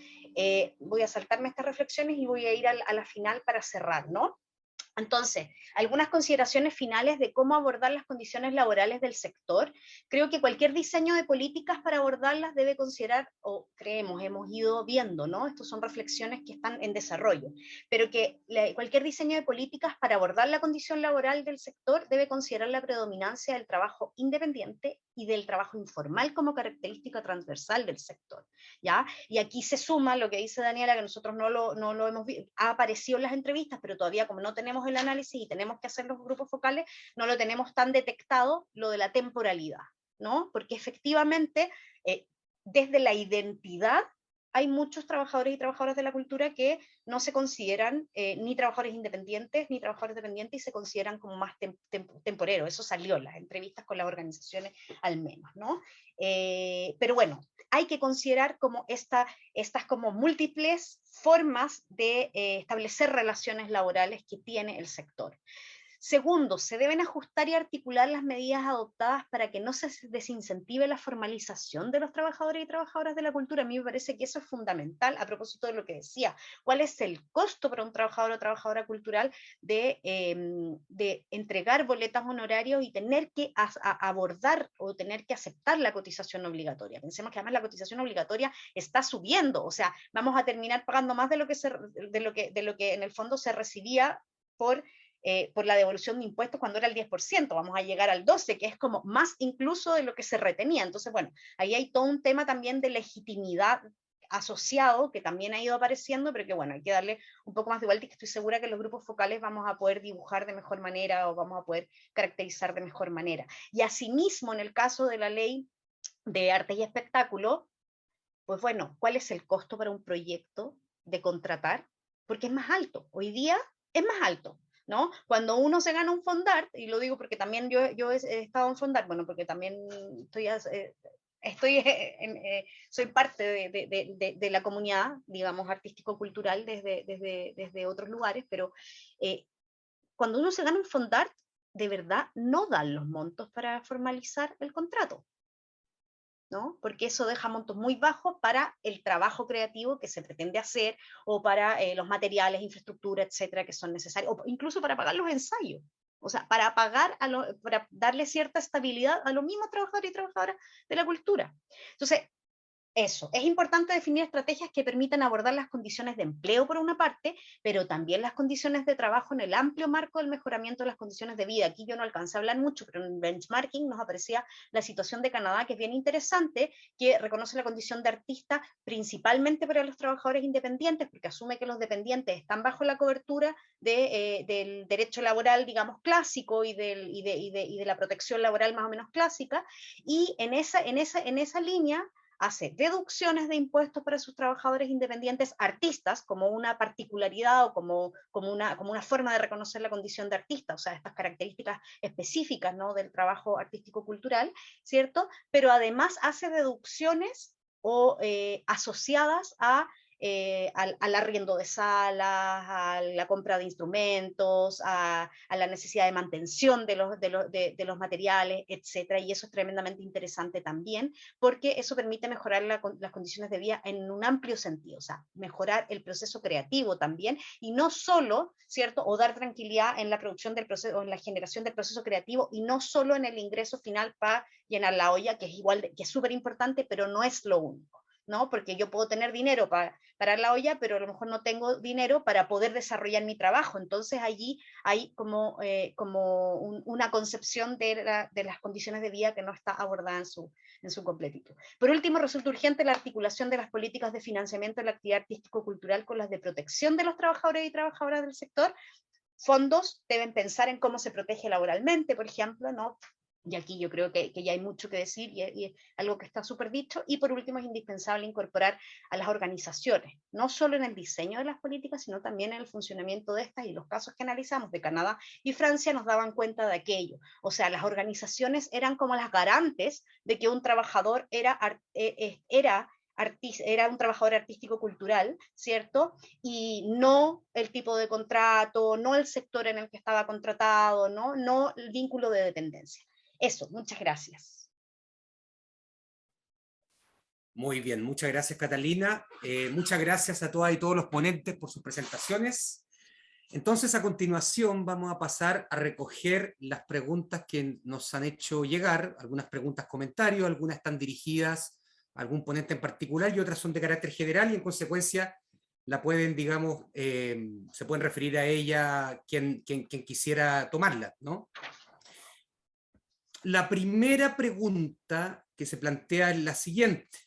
Voy a saltarme estas reflexiones y voy a ir a la final para cerrar, ¿no? Entonces, algunas consideraciones finales de cómo abordar las condiciones laborales del sector. Creo que cualquier diseño de políticas para abordarlas debe considerar, o creemos, hemos ido viendo, ¿no? Estas son reflexiones que están en desarrollo, pero que cualquier diseño de políticas para abordar la condición laboral del sector debe considerar la predominancia del trabajo independiente y del trabajo informal como característica transversal del sector, ¿ya? Y aquí se suma lo que dice Daniela, que nosotros no lo hemos visto, ha aparecido en las entrevistas, pero todavía como no tenemos el análisis y tenemos que hacer los grupos focales, no lo tenemos tan detectado, lo de la temporalidad, ¿no? Porque efectivamente, desde la identidad, hay muchos trabajadores y trabajadoras de la cultura que no se consideran ni trabajadores independientes ni trabajadores dependientes y se consideran como más temporeros. Eso salió en las entrevistas con las organizaciones al menos, ¿no? Pero bueno, hay que considerar como estas como múltiples formas de establecer relaciones laborales que tiene el sector. Segundo, se deben ajustar y articular las medidas adoptadas para que no se desincentive la formalización de los trabajadores y trabajadoras de la cultura. A mí me parece que eso es fundamental a propósito de lo que decía. ¿Cuál es el costo para un trabajador o trabajadora cultural de entregar boletas honorarios y tener que abordar o tener que aceptar la cotización obligatoria? Pensemos que además la cotización obligatoria está subiendo, o sea, vamos a terminar pagando más de lo que en el fondo se recibía por la devolución de impuestos cuando era el 10%, vamos a llegar al 12%, que es como más incluso de lo que se retenía. Entonces, bueno, ahí hay todo un tema también de legitimidad asociado, que también ha ido apareciendo, pero que bueno, hay que darle un poco más de vuelta y que estoy segura que los grupos focales vamos a poder dibujar de mejor manera o vamos a poder caracterizar de mejor manera. Y asimismo, en el caso de la ley de arte y espectáculo, pues bueno, ¿cuál es el costo para un proyecto de contratar? Porque es más alto, hoy día es más alto, ¿no? Cuando uno se gana un Fondart, y lo digo porque también yo he estado en Fondart, bueno, porque también soy parte de la comunidad, digamos, artístico-cultural desde otros lugares, pero cuando uno se gana un Fondart, de verdad no dan los montos para formalizar el contrato, ¿no? Porque eso deja montos muy bajos para el trabajo creativo que se pretende hacer o para los materiales, infraestructura, etcétera, que son necesarios, o incluso para pagar los ensayos. O sea, para para darle cierta estabilidad a los mismos trabajadores y trabajadoras de la cultura. Entonces, eso, es importante definir estrategias que permitan abordar las condiciones de empleo por una parte, pero también las condiciones de trabajo en el amplio marco del mejoramiento de las condiciones de vida. Aquí yo no alcancé a hablar mucho, pero en benchmarking nos aparecía la situación de Canadá, que es bien interesante, que reconoce la condición de artista principalmente para los trabajadores independientes, porque asume que los dependientes están bajo la cobertura del derecho laboral, digamos, clásico y de la protección laboral más o menos clásica, y en esa línea hace deducciones de impuestos para sus trabajadores independientes artistas, como una particularidad o como una forma de reconocer la condición de artista, o sea, estas características específicas, ¿no?, del trabajo artístico-cultural, ¿cierto? Pero además hace deducciones o asociadas al arriendo de salas, a la compra de instrumentos, a la necesidad de mantención de los materiales, etc. Y eso es tremendamente interesante también, porque eso permite mejorar las condiciones de vida en un amplio sentido, o sea, mejorar el proceso creativo también, y no solo, ¿cierto?, o dar tranquilidad en la producción del proceso, o en la generación del proceso creativo, y no solo en el ingreso final para llenar la olla, que es que es súper importante, pero no es lo único, ¿no? Porque yo puedo tener dinero para parar la olla, pero a lo mejor no tengo dinero para poder desarrollar mi trabajo. Entonces allí hay como una concepción de las condiciones de vida que no está abordada en su completitud. Por último, resulta urgente la articulación de las políticas de financiamiento de la actividad artístico-cultural con las de protección de los trabajadores y trabajadoras del sector. Fondos deben pensar en cómo se protege laboralmente, por ejemplo, ¿no? Y aquí yo creo que ya hay mucho que decir y es algo que está súper dicho. Y por último, es indispensable incorporar a las organizaciones, no solo en el diseño de las políticas, sino también en el funcionamiento de estas, y los casos que analizamos de Canadá y Francia nos daban cuenta de aquello. O sea, las organizaciones eran como las garantes de que un trabajador era un trabajador artístico-cultural, ¿cierto? Y no el tipo de contrato, no el sector en el que estaba contratado, no el vínculo de dependencia. Eso, muchas gracias. Muy bien, muchas gracias, Catalina. Muchas gracias a todas y todos los ponentes por sus presentaciones. Entonces, a continuación vamos a pasar a recoger las preguntas que nos han hecho llegar, algunas preguntas, comentarios, algunas están dirigidas a algún ponente en particular y otras son de carácter general, y en consecuencia la pueden, digamos, se pueden referir a ella quien quisiera tomarla, ¿no? La primera pregunta que se plantea es la siguiente.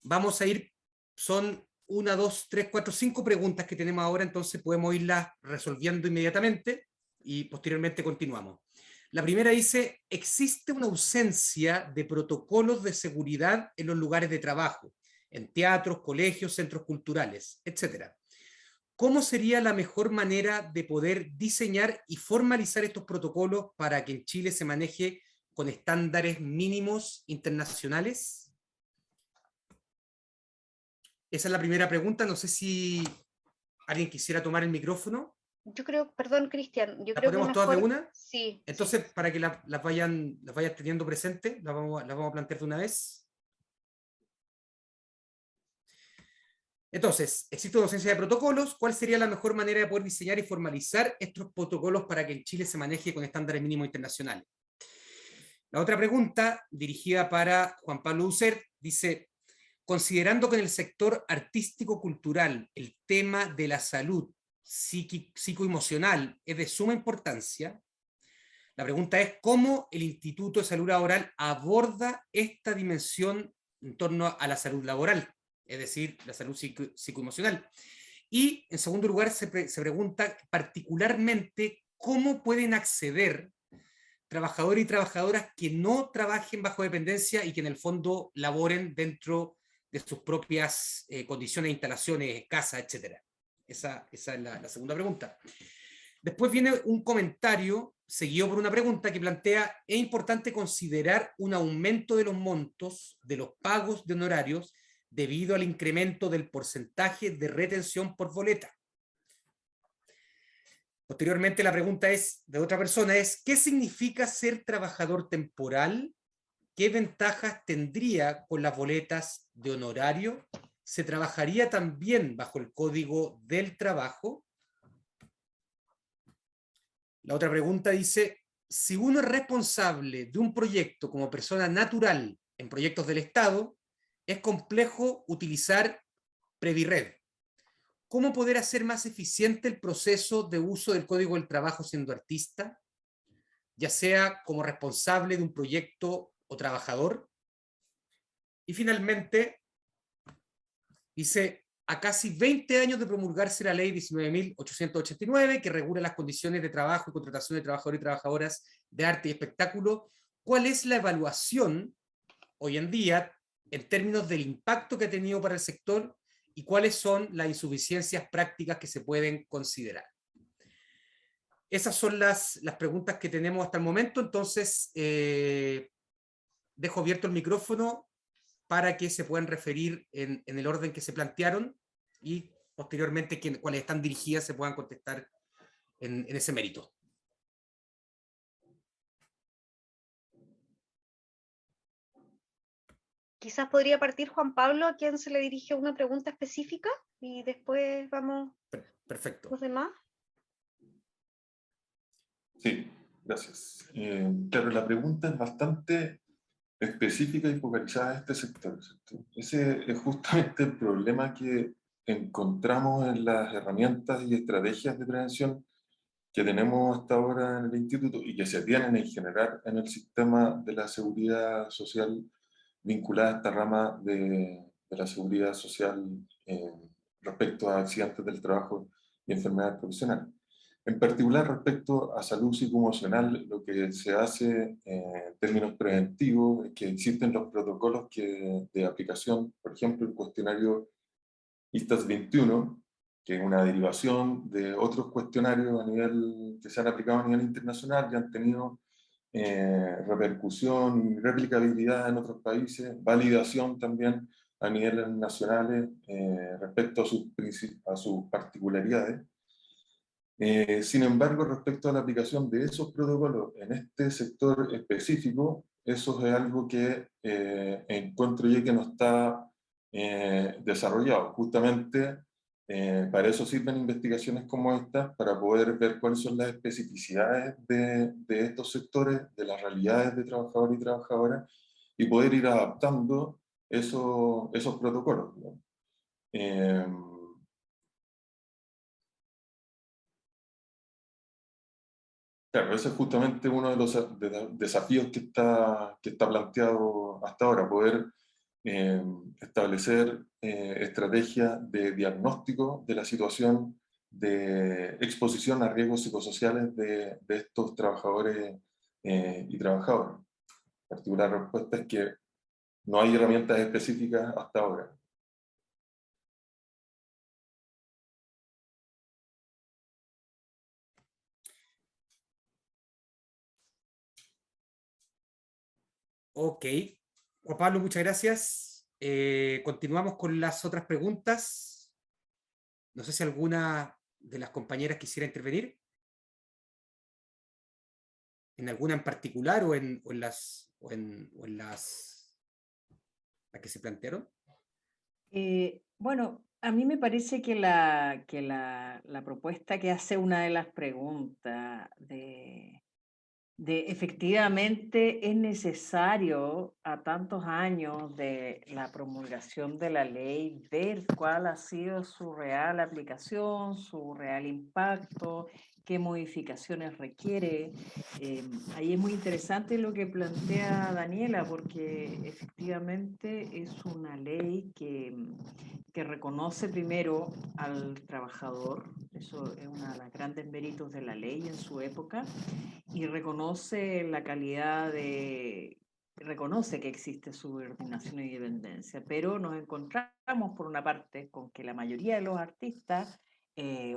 Vamos a ir, son 1, 2, 3, 4, 5 preguntas que tenemos ahora, entonces podemos irlas resolviendo inmediatamente y posteriormente continuamos. La primera dice: ¿existe una ausencia de protocolos de seguridad en los lugares de trabajo, en teatros, colegios, centros culturales, etcétera? ¿Cómo sería la mejor manera de poder diseñar y formalizar estos protocolos para que en Chile se maneje con estándares mínimos internacionales? Esa es la primera pregunta. No sé si alguien quisiera tomar el micrófono. Yo creo, perdón, Cristian, yo ¿Las creo que ponemos todas de una? Sí. Entonces, sí. para que las vayan teniendo presente, las vamos a plantear de una vez. Entonces, existe una ausencia de protocolos. ¿Cuál sería la mejor manera de poder diseñar y formalizar estos protocolos para que en Chile se maneje con estándares mínimos internacionales? La otra pregunta, dirigida para Juan Pablo Ucert, dice: considerando que en el sector artístico-cultural el tema de la salud psicoemocional es de suma importancia, la pregunta es cómo el Instituto de Salud Laboral aborda esta dimensión en torno a la salud laboral, es decir, la salud psicoemocional. Y en segundo lugar se pregunta particularmente cómo pueden acceder trabajadores y trabajadoras que no trabajen bajo dependencia y que en el fondo laboren dentro de sus propias condiciones, instalaciones, casas, etc. Esa es la segunda pregunta. Después viene un comentario seguido por una pregunta que plantea: ¿es importante considerar un aumento de los montos de los pagos de honorarios debido al incremento del porcentaje de retención por boleta? Posteriormente la pregunta es de otra persona, es: ¿qué significa ser trabajador temporal? ¿Qué ventajas tendría con las boletas de honorario? ¿Se trabajaría también bajo el Código del Trabajo? La otra pregunta dice: si uno es responsable de un proyecto como persona natural en proyectos del Estado, es complejo utilizar Previred. ¿Cómo poder hacer más eficiente el proceso de uso del Código del Trabajo siendo artista, ya sea como responsable de un proyecto o trabajador? Y finalmente, dice: a casi 20 años de promulgarse la ley 19.889, que regula las condiciones de trabajo y contratación de trabajadores y trabajadoras de arte y espectáculo, ¿cuál es la evaluación hoy en día en términos del impacto que ha tenido para el sector y cuáles son las insuficiencias prácticas que se pueden considerar. Esas son las preguntas que tenemos hasta el momento, entonces dejo abierto el micrófono para que se puedan referir en el orden que se plantearon y posteriormente cuáles están dirigidas se puedan contestar en ese mérito. Quizás podría partir Juan Pablo, a quien se le dirige una pregunta específica, y después vamos Perfecto. los demás. Sí, gracias. Claro, la pregunta es bastante específica y focalizada a este sector, ¿cierto? Ese es justamente el problema que encontramos en las herramientas y estrategias de prevención que tenemos hasta ahora en el instituto y que se tienen en general en el sistema de la seguridad social vinculada a esta rama de la seguridad social respecto a accidentes del trabajo y enfermedades profesionales. En particular, respecto a salud psicoemocional, lo que se hace en términos preventivos es que existen los protocolos de aplicación, por ejemplo, el cuestionario ISTAS 21, que es una derivación de otros cuestionarios que se han aplicado a nivel internacional y han tenido repercusión y replicabilidad en otros países, validación también a niveles nacionales respecto a sus particularidades. Sin embargo, respecto a la aplicación de esos protocolos en este sector específico, eso es algo que encuentro yo que no está desarrollado. Justamente para eso sirven investigaciones como estas, para poder ver cuáles son las especificidades de estos sectores, de las realidades de trabajadores y trabajadoras, y poder ir adaptando esos protocolos, ¿no? Claro, ese es justamente uno de los desafíos que está planteado hasta ahora, poder establecer estrategias de diagnóstico de la situación de exposición a riesgos psicosociales de estos trabajadores y trabajadoras. La particular respuesta es que no hay herramientas específicas hasta ahora. Ok. Juan Pablo, muchas gracias. Continuamos con las otras preguntas. No sé si alguna de las compañeras quisiera intervenir. ¿En alguna en particular o en las que se plantearon? Bueno, a mí me parece que la propuesta que hace una de las preguntas de efectivamente es necesario a tantos años de la promulgación de la ley ver cuál ha sido su real aplicación, su real impacto, qué modificaciones requiere. Ahí es muy interesante lo que plantea Daniela, porque efectivamente es una ley que reconoce primero al trabajador, eso es uno de los grandes méritos de la ley en su época, y reconoce la calidad reconoce que existe subordinación y dependencia, pero nos encontramos por una parte con que la mayoría de los artistas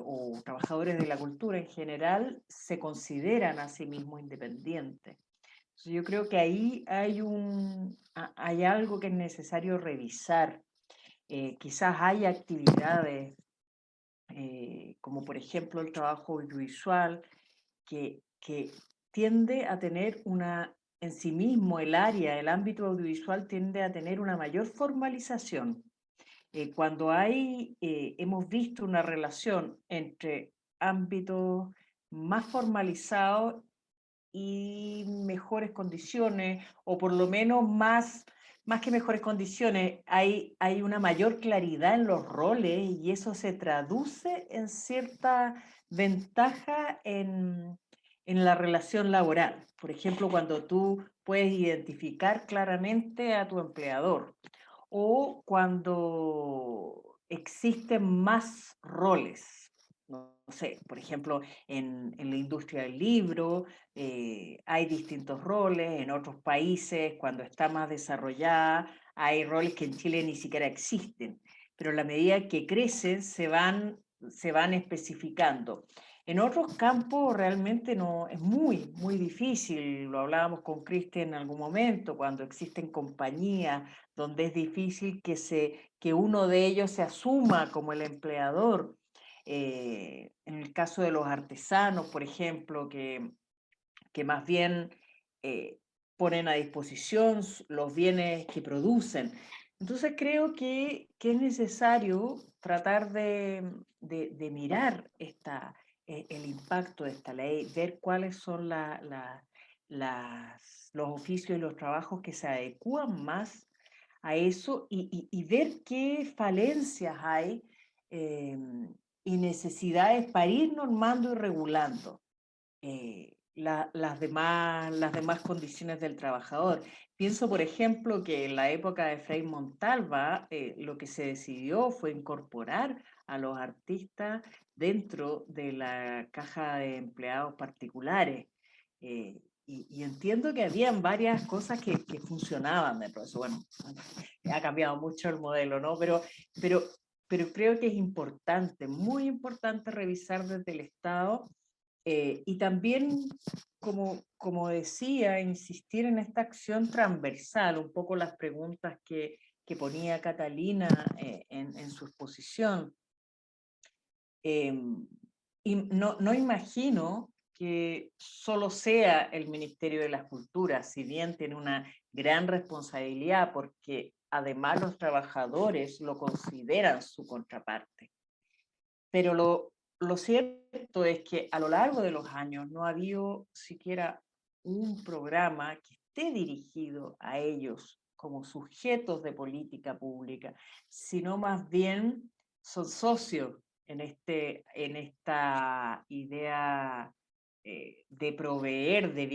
o trabajadores de la cultura en general se consideran a sí mismos independientes. Entonces, yo creo que ahí hay algo que es necesario revisar. Quizás hay actividades como por ejemplo el trabajo audiovisual que tiende a tener en sí mismo el ámbito audiovisual tiende a tener una mayor formalización. Cuando hemos visto una relación entre ámbitos más formalizados y mejores condiciones, o por lo menos más que mejores condiciones, hay una mayor claridad en los roles y eso se traduce en cierta ventaja en la relación laboral. Por ejemplo, cuando tú puedes identificar claramente a tu empleador o cuando existen más roles. No sé, por ejemplo, en la industria del libro hay distintos roles, en otros países, cuando está más desarrollada, hay roles que en Chile ni siquiera existen, pero a la medida que crecen se van especificando. En otros campos realmente no, es muy, muy difícil, lo hablábamos con Cristian en algún momento, cuando existen compañías donde es difícil que uno de ellos se asuma como el empleador. En el caso de los artesanos, por ejemplo, que más bien ponen a disposición los bienes que producen. Entonces creo que es necesario tratar de mirar el impacto de esta ley, ver cuáles son los oficios y los trabajos que se adecúan más a eso y ver qué falencias hay y necesidades para ir normando y regulando las demás condiciones del trabajador. Pienso, por ejemplo, que en la época de Frei Montalva lo que se decidió fue incorporar a los artistas dentro de la caja de empleados particulares. Y entiendo que habían varias cosas que funcionaban dentro de eso. Bueno, ha cambiado mucho el modelo, ¿no? Pero creo que es importante, muy importante revisar desde el Estado y también, como decía, insistir en esta acción transversal, un poco las preguntas que ponía Catalina en su exposición. Y no imagino que solo sea el Ministerio de las Culturas, si bien tiene una gran responsabilidad, porque además los trabajadores lo consideran su contraparte. Pero lo cierto es que a lo largo de los años no ha habido siquiera un programa que esté dirigido a ellos como sujetos de política pública, sino más bien son socios en esta idea de proveer de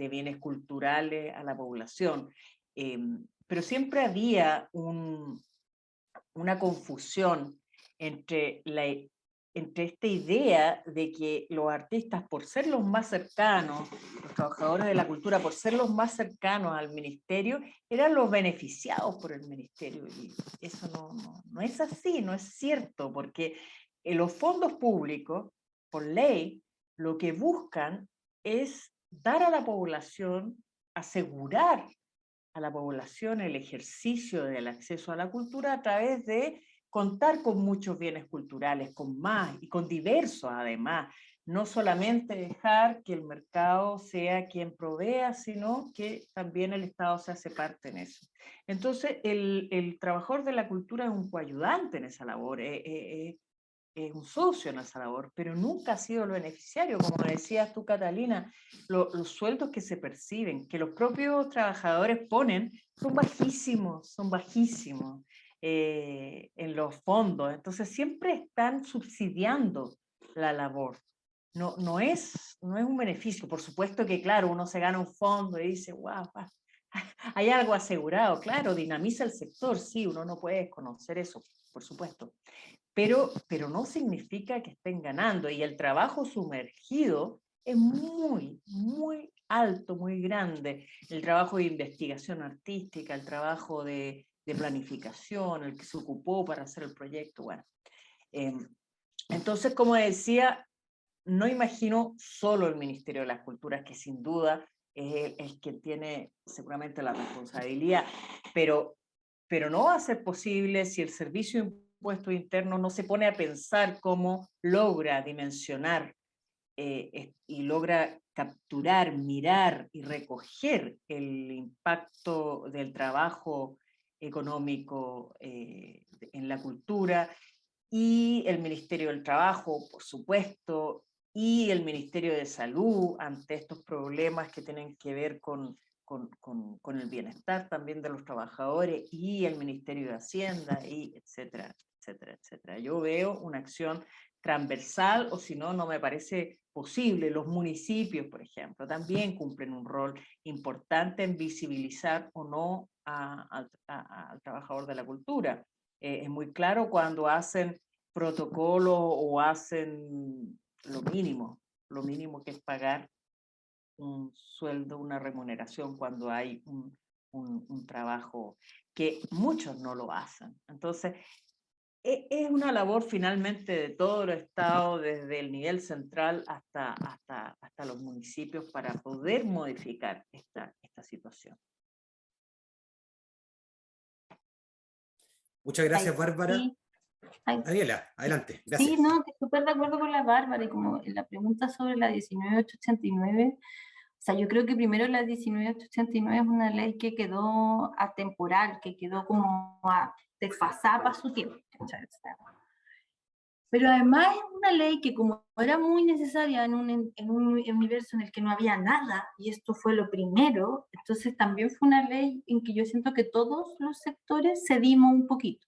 bienes culturales a la población. Pero siempre había una confusión entre esta idea de que los artistas, por ser los más cercanos, los trabajadores de la cultura, por ser los más cercanos al ministerio, eran los beneficiados por el ministerio. Y eso no es así, no es cierto, porque los fondos públicos, por ley, lo que buscan es dar a la población, asegurar a la población el ejercicio del acceso a la cultura a través de contar con muchos bienes culturales, con más y con diversos además, no solamente dejar que el mercado sea quien provea, sino que también el Estado se hace parte en eso. Entonces, el trabajador de la cultura es un coayudante en esa labor, es un socio en esa labor, pero nunca ha sido el beneficiario, como decías tú, Catalina, los sueldos que se perciben, que los propios trabajadores ponen, son bajísimos en los fondos, entonces siempre están subsidiando la labor. No es un beneficio, por supuesto que claro, uno se gana un fondo y dice, wow, hay algo asegurado, claro, dinamiza el sector, sí, uno no puede desconocer eso, por supuesto. Pero no significa que estén ganando, y el trabajo sumergido es muy, muy alto, muy grande. El trabajo de investigación artística, el trabajo de planificación, el que se ocupó para hacer el proyecto, bueno. Entonces, como decía, no imagino solo el Ministerio de las Culturas, que sin duda es el que tiene seguramente la responsabilidad, pero no va a ser posible si el Servicio de Impuestos Internos no se pone a pensar cómo logra dimensionar y logra capturar, mirar y recoger el impacto del trabajo económico en la cultura, y el Ministerio del Trabajo, por supuesto, y el Ministerio de Salud ante estos problemas que tienen que ver con el bienestar también de los trabajadores, y el Ministerio de Hacienda, y etcétera, etcétera, etcétera. Yo veo una acción transversal, o si no, no me parece posible. Los municipios, por ejemplo, también cumplen un rol importante en visibilizar o no al trabajador de la cultura. Es muy claro cuando hacen protocolos o hacen lo mínimo que es pagar un sueldo, una remuneración cuando hay un trabajo. que muchos no lo hacen. Entonces, es una labor finalmente de todo el Estado, desde el nivel central hasta los municipios, para poder modificar esta situación. Muchas gracias, Bárbara. Sí. Ay. Daniela, adelante. Gracias. Sí, no, súper de acuerdo con la Bárbara, y como en la pregunta sobre la 19.889, o sea, yo creo que primero la 19.889 es una ley que quedó atemporal, que quedó como desfasada para su tiempo, ¿cachai? O sea, pero además es una ley que, como era muy necesaria en un universo en el que no había nada, y esto fue lo primero, entonces también fue una ley en que yo siento que todos los sectores cedimos un poquito.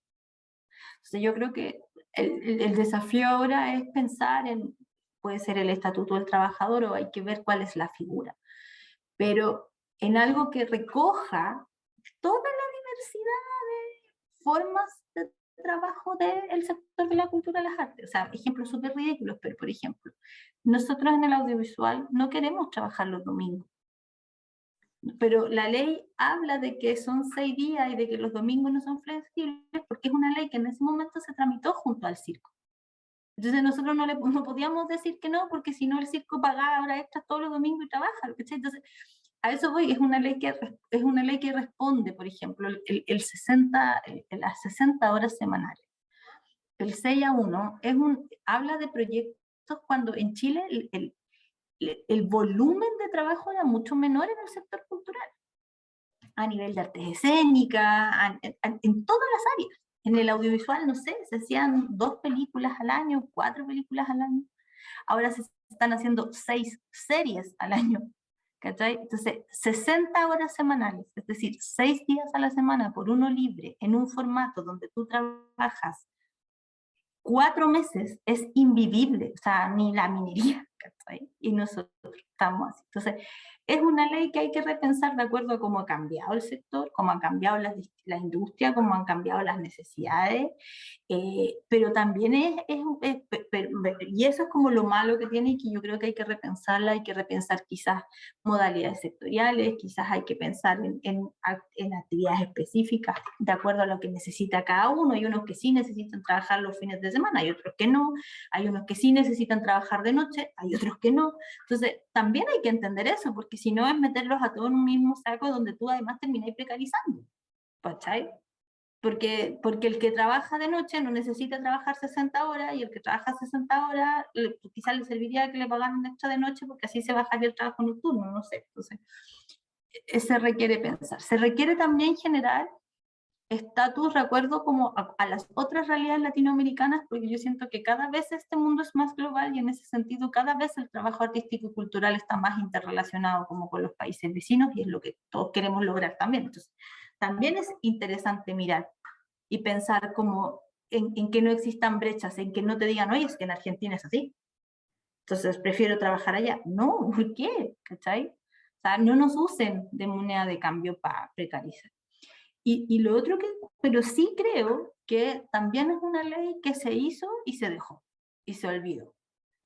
Entonces yo creo que el desafío ahora es pensar en, puede ser el estatuto del trabajador, o hay que ver cuál es la figura, pero en algo que recoja toda la diversidad de formas de trabajo del sector de la cultura y las artes. O sea, ejemplos súper ridículos, pero por ejemplo, nosotros en el audiovisual no queremos trabajar los domingos, pero la ley habla de que son 6 días y de que los domingos no son flexibles, porque es una ley que en ese momento se tramitó junto al circo. Entonces nosotros no podíamos decir que no, porque si no el circo pagaba horas extras todos los domingos y trabaja, ¿cachai? Entonces, a eso voy, es una ley que responde, por ejemplo, las 60 horas semanales. El 6-1 habla de proyectos cuando en Chile el volumen de trabajo era mucho menor en el sector cultural, a nivel de artes escénicas, en todas las áreas. En el audiovisual, no sé, se hacían 2 películas al año, 4 películas al año. Ahora se están haciendo 6 series al año, ¿cachai? Entonces, 60 horas semanales, es decir, 6 días a la semana por uno libre, en un formato donde tú trabajas 4 meses, es invivible, o sea, ni la minería, ¿cachai? Y nosotros estamos así. Entonces, es una ley que hay que repensar de acuerdo a cómo ha cambiado el sector, cómo ha cambiado la industria, cómo han cambiado las necesidades, pero también y eso es como lo malo que tiene, y que yo creo que hay que repensarla, hay que repensar quizás modalidades sectoriales, quizás hay que pensar en actividades específicas de acuerdo a lo que necesita cada uno. Hay unos que sí necesitan trabajar los fines de semana, hay otros que no, hay unos que sí necesitan trabajar de noche, hay otros que no. Entonces también hay que entender eso, porque si no es meterlos a todos en un mismo saco donde tú además terminas precarizando, ¿cachai? Porque el que trabaja de noche no necesita trabajar 60 horas, y el que trabaja 60 horas quizás le serviría que le pagaran extra de noche, porque así se bajaría el trabajo nocturno, no sé. Entonces, se requiere pensar. Se requiere también generar estatus de acuerdo como a las otras realidades latinoamericanas, porque yo siento que cada vez este mundo es más global, y en ese sentido cada vez el trabajo artístico y cultural está más interrelacionado como con los países vecinos, y es lo que todos queremos lograr también. Entonces, también es interesante mirar y pensar como en que no existan brechas, en que no te digan, oye, es que en Argentina es así, entonces prefiero trabajar allá. No, ¿por qué? ¿Cachai? O sea, no nos usen de moneda de cambio para precarizar. Y lo otro pero sí creo que también es una ley que se hizo y se dejó, y se olvidó,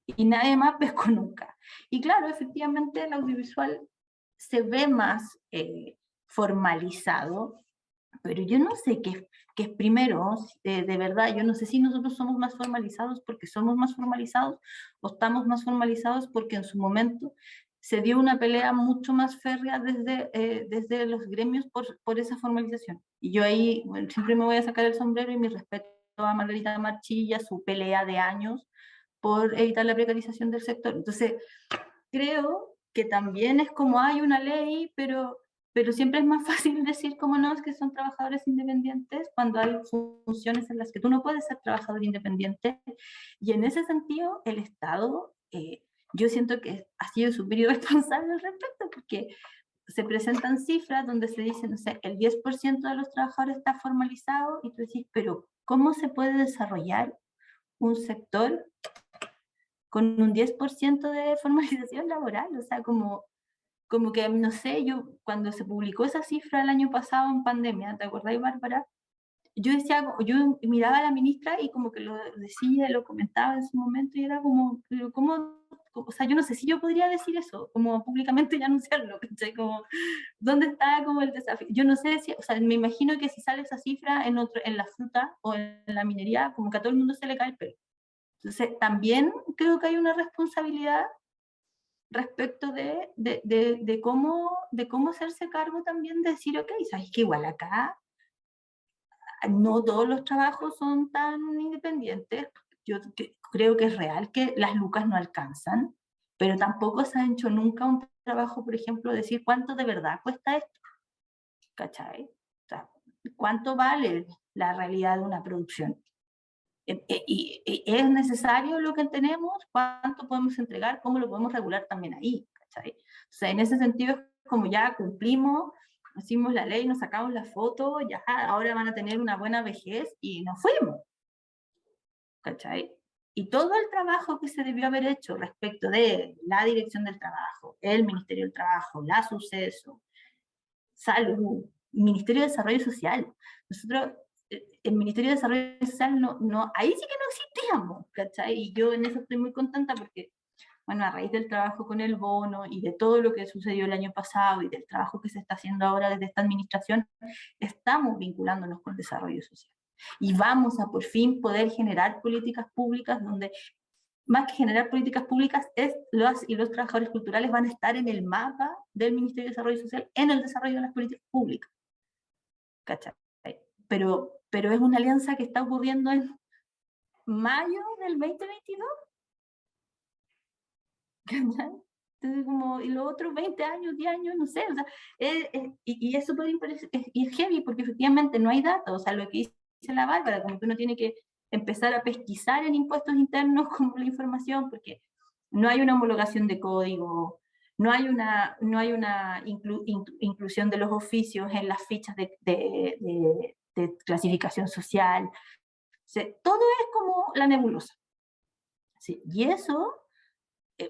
y nadie más pescó nunca. Y claro, efectivamente el audiovisual se ve más formalizado, pero yo no sé qué es primero, de verdad, yo no sé si nosotros somos más formalizados porque somos más formalizados, o estamos más formalizados porque en su momento se dio una pelea mucho más férrea desde los gremios por esa formalización. Y yo ahí, bueno, siempre me voy a sacar el sombrero, y mi respeto a Margarita Marchilla, su pelea de años por evitar la precarización del sector. Entonces, creo que también es como hay una ley, pero siempre es más fácil decir como no, es que son trabajadores independientes, cuando hay funciones en las que tú no puedes ser trabajador independiente. Y en ese sentido, el Estado, yo siento que ha sido súper irresponsable al respecto, porque se presentan cifras donde se dice, no sé, el 10% de los trabajadores está formalizado, y tú decís, pero ¿cómo se puede desarrollar un sector con un 10% de formalización laboral? O sea, como que, no sé, yo cuando se publicó esa cifra el año pasado en pandemia, ¿te acordás, Bárbara? Yo decía, yo miraba a la ministra y como que lo decía, lo comentaba en su momento, y era como, pero ¿cómo o sea, yo no sé si yo podría decir eso, como públicamente y anunciarlo, ¿cachai? Como, ¿dónde está como el desafío? Yo no sé si, o sea, me imagino que si sale esa cifra en la fruta o en la minería, como que a todo el mundo se le cae el pelo. Entonces, también creo que hay una responsabilidad respecto de cómo hacerse cargo también de decir, ok, ¿sabes que igual acá no todos los trabajos son tan independientes? Yo creo que es real que las lucas no alcanzan, pero tampoco se ha hecho nunca un trabajo, por ejemplo, decir cuánto de verdad cuesta esto, ¿cachai? O sea, ¿cuánto vale la realidad de una producción? Y es necesario lo que tenemos, cuánto podemos entregar, cómo lo podemos regular también ahí, ¿cachai? O sea, en ese sentido es como ya cumplimos, hicimos la ley, nos sacamos la foto, ya ahora van a tener una buena vejez y nos fuimos, ¿cachai? Y todo el trabajo que se debió haber hecho respecto de la Dirección del Trabajo, el Ministerio del Trabajo, la Suceso, Salud, Ministerio de Desarrollo Social. Nosotros, el Ministerio de Desarrollo Social, ahí sí que no existíamos, ¿cachai? Y yo en eso estoy muy contenta porque, bueno, a raíz del trabajo con el bono y de todo lo que sucedió el año pasado y del trabajo que se está haciendo ahora desde esta administración, estamos vinculándonos con el desarrollo social. Y vamos a por fin poder generar políticas públicas donde, más que generar políticas públicas, los trabajadores culturales van a estar en el mapa del Ministerio de Desarrollo Social en el desarrollo de las políticas públicas. ¿Cachai? Pero es una alianza que está ocurriendo en mayo del 2022. ¿Cachai? Entonces, como, y los otros 20 años, 10 años, no sé, o sea, y es súper interesante, y es heavy porque efectivamente no hay datos, o sea, lo que dice la Bárbara, como que uno tiene que empezar a pesquisar en impuestos internos como la información, porque no hay una homologación de código, no hay una inclusión de los oficios en las fichas de clasificación social. O sea, todo es como la nebulosa. Sí, y eso,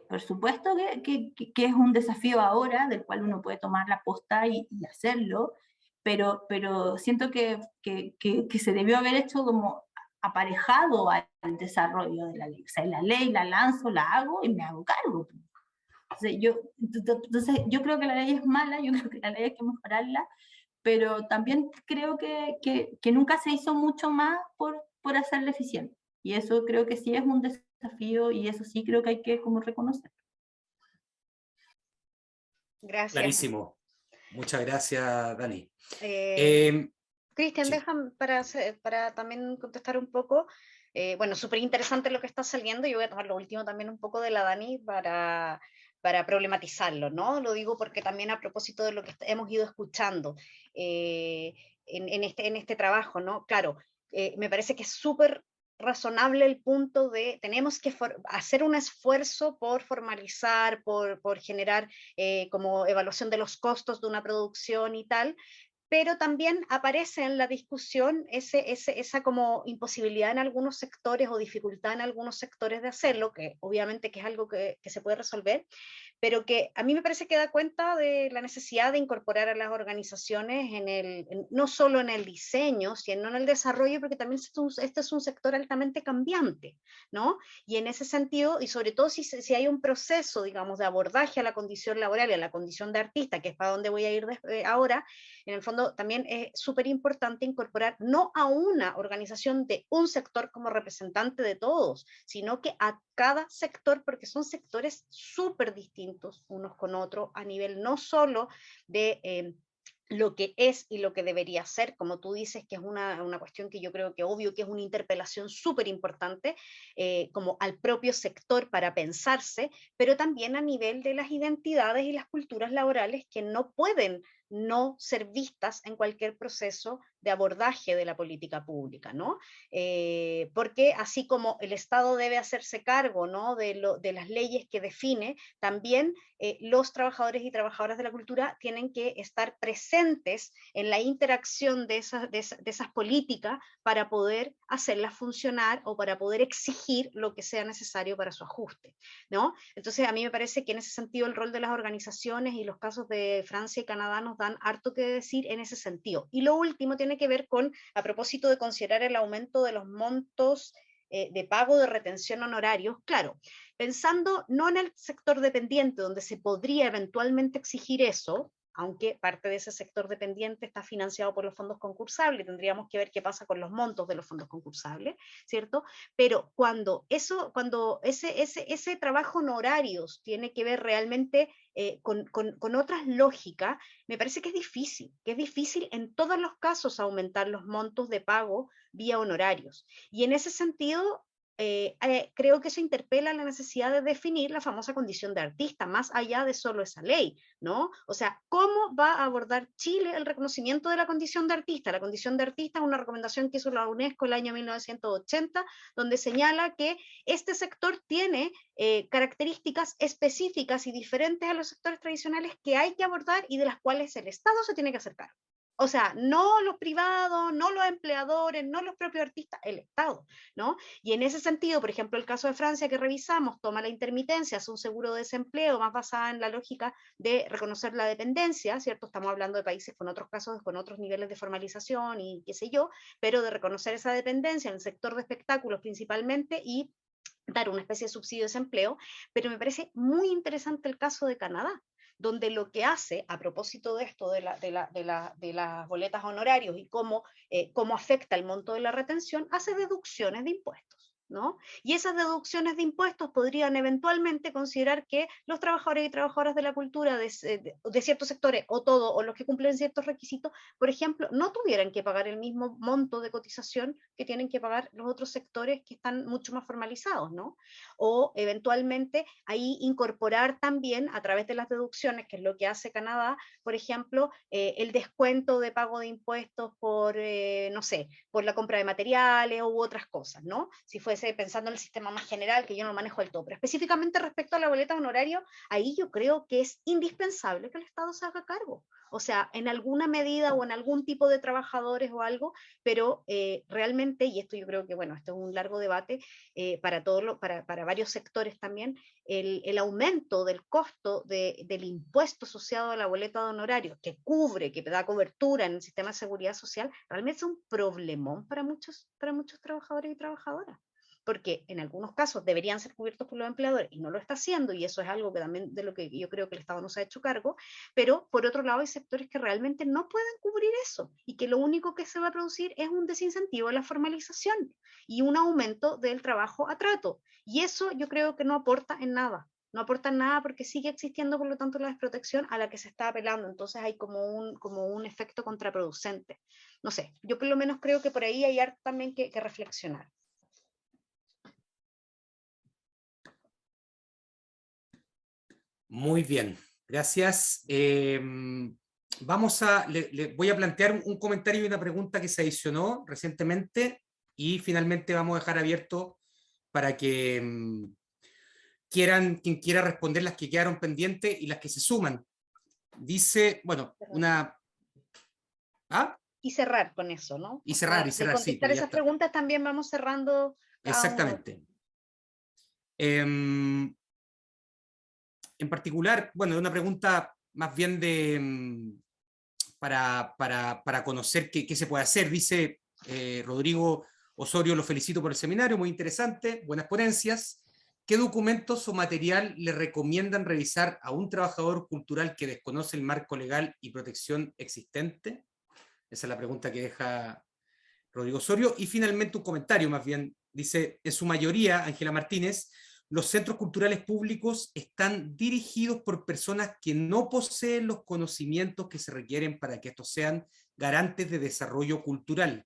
por supuesto que es un desafío ahora, del cual uno puede tomar la posta y hacerlo, pero siento que se debió haber hecho como aparejado al desarrollo de la ley. O sea, la ley la lanzo, la hago y me hago cargo. Entonces, yo creo que la ley es mala, yo creo que la ley hay que mejorarla, pero también creo que nunca se hizo mucho más por hacerla eficiente. Y eso creo que sí es un desafío y eso sí creo que hay que como reconocer. Gracias. Clarísimo. Muchas gracias, Dani. Cristian, sí. déjame para también contestar un poco. Bueno, súper interesante lo que está saliendo. Yo voy a tomar lo último también un poco de la Dani para problematizarlo, ¿no? Lo digo porque también a propósito de lo que hemos ido escuchando en este trabajo, ¿no? Claro, me parece que es súper razonable el punto de tenemos que hacer un esfuerzo por formalizar, por generar como evaluación de los costos de una producción y tal, pero también aparece en la discusión esa como imposibilidad en algunos sectores o dificultad en algunos sectores de hacerlo, que obviamente que es algo que se puede resolver, pero que a mí me parece que da cuenta de la necesidad de incorporar a las organizaciones no solo en el diseño, sino en el desarrollo, porque también este es un sector altamente cambiante, ¿no? Y en ese sentido, y sobre todo si hay un proceso, digamos, de abordaje a la condición laboral y a la condición de artista, que es para donde voy a ir ahora, en el fondo también es súper importante incorporar no a una organización de un sector como representante de todos, sino que a cada sector, porque son sectores súper distintos unos con otros, a nivel no solo de lo que es y lo que debería ser, como tú dices, que es una cuestión que yo creo que obvio que es una interpelación súper importante, como al propio sector para pensarse, pero también a nivel de las identidades y las culturas laborales que no pueden no ser vistas en cualquier proceso de abordaje de la política pública, ¿no? Porque así como el Estado debe hacerse cargo, ¿no?, de las leyes que define, también los trabajadores y trabajadoras de la cultura tienen que estar presentes en la interacción de esas políticas para poder hacerlas funcionar o para poder exigir lo que sea necesario para su ajuste, ¿no? Entonces a mí me parece que en ese sentido el rol de las organizaciones y los casos de Francia y Canadá nos dan harto que decir en ese sentido. Y lo último tiene que ver con, a propósito de considerar el aumento de los montos de pago de retención honorarios, claro, pensando no en el sector dependiente, donde se podría eventualmente exigir eso, aunque parte de ese sector dependiente está financiado por los fondos concursables, tendríamos que ver qué pasa con los montos de los fondos concursables, ¿cierto? Pero cuando ese trabajo honorarios tiene que ver realmente con otras lógicas, me parece que es difícil en todos los casos aumentar los montos de pago vía honorarios. Y en ese sentido, creo que eso interpela la necesidad de definir la famosa condición de artista, más allá de solo esa ley, ¿no? O sea, ¿cómo va a abordar Chile el reconocimiento de la condición de artista? La condición de artista es una recomendación que hizo la UNESCO el año 1980, donde señala que este sector tiene características específicas y diferentes a los sectores tradicionales que hay que abordar y de las cuales el Estado se tiene que hacer cargo. O sea, no los privados, no los empleadores, no los propios artistas, el Estado, ¿no? Y en ese sentido, por ejemplo, el caso de Francia que revisamos, toma la intermitencia, hace un seguro de desempleo más basada en la lógica de reconocer la dependencia, ¿cierto? Estamos hablando de países con otros casos, con otros niveles de formalización y qué sé yo, pero de reconocer esa dependencia en el sector de espectáculos principalmente y dar una especie de subsidio de desempleo, pero me parece muy interesante el caso de Canadá, donde lo que hace, a propósito de esto, de las boletas honorarios y cómo afecta el monto de la retención, hace deducciones de impuestos, ¿no? Y esas deducciones de impuestos podrían eventualmente considerar que los trabajadores y trabajadoras de la cultura de ciertos sectores, o todo, o los que cumplen ciertos requisitos, por ejemplo, no tuvieran que pagar el mismo monto de cotización que tienen que pagar los otros sectores que están mucho más formalizados, ¿no? O eventualmente ahí incorporar también a través de las deducciones, que es lo que hace Canadá, por ejemplo, el descuento de pago de impuestos por, no sé, por la compra de materiales u otras cosas, ¿no? Si fuese pensando en el sistema más general, que yo no manejo del todo, pero específicamente respecto a la boleta de honorario, ahí yo creo que es indispensable que el Estado se haga cargo. O sea, en alguna medida o en algún tipo de trabajadores o algo, pero realmente, y esto yo creo que, bueno, esto es un largo debate para varios sectores también, el aumento del costo del impuesto asociado a la boleta de honorarios, que cubre, que da cobertura en el sistema de seguridad social, realmente es un problemón para muchos trabajadores y trabajadoras. Porque en algunos casos deberían ser cubiertos por los empleadores y no lo está haciendo, y eso es algo que también de lo que yo creo que el Estado no se ha hecho cargo, pero por otro lado hay sectores que realmente no pueden cubrir eso y que lo único que se va a producir es un desincentivo a la formalización y un aumento del trabajo a trato. Y eso yo creo que no aporta en nada. No aporta en nada porque sigue existiendo, por lo tanto, la desprotección a la que se está apelando. Entonces hay como un efecto contraproducente. No sé, yo por lo menos creo que por ahí hay harto también que reflexionar. Muy bien, gracias. Le voy a plantear un comentario y una pregunta que se adicionó recientemente y finalmente vamos a dejar abierto para que quien quiera responder las que quedaron pendientes y las que se suman. Dice, bueno, una... ¿Ah? Y cerrar con eso, ¿no? Y cerrar, sí. Contestar esas preguntas también vamos cerrando. Exactamente. En particular, bueno, una pregunta más bien para conocer qué se puede hacer. Dice Rodrigo Osorio, lo felicito por el seminario, muy interesante, buenas ponencias. ¿Qué documentos o material le recomiendan revisar a un trabajador cultural que desconoce el marco legal y protección existente? Esa es la pregunta que deja Rodrigo Osorio. Y finalmente un comentario más bien. Dice, en su mayoría, Ángela Martínez, los centros culturales públicos están dirigidos por personas que no poseen los conocimientos que se requieren para que estos sean garantes de desarrollo cultural.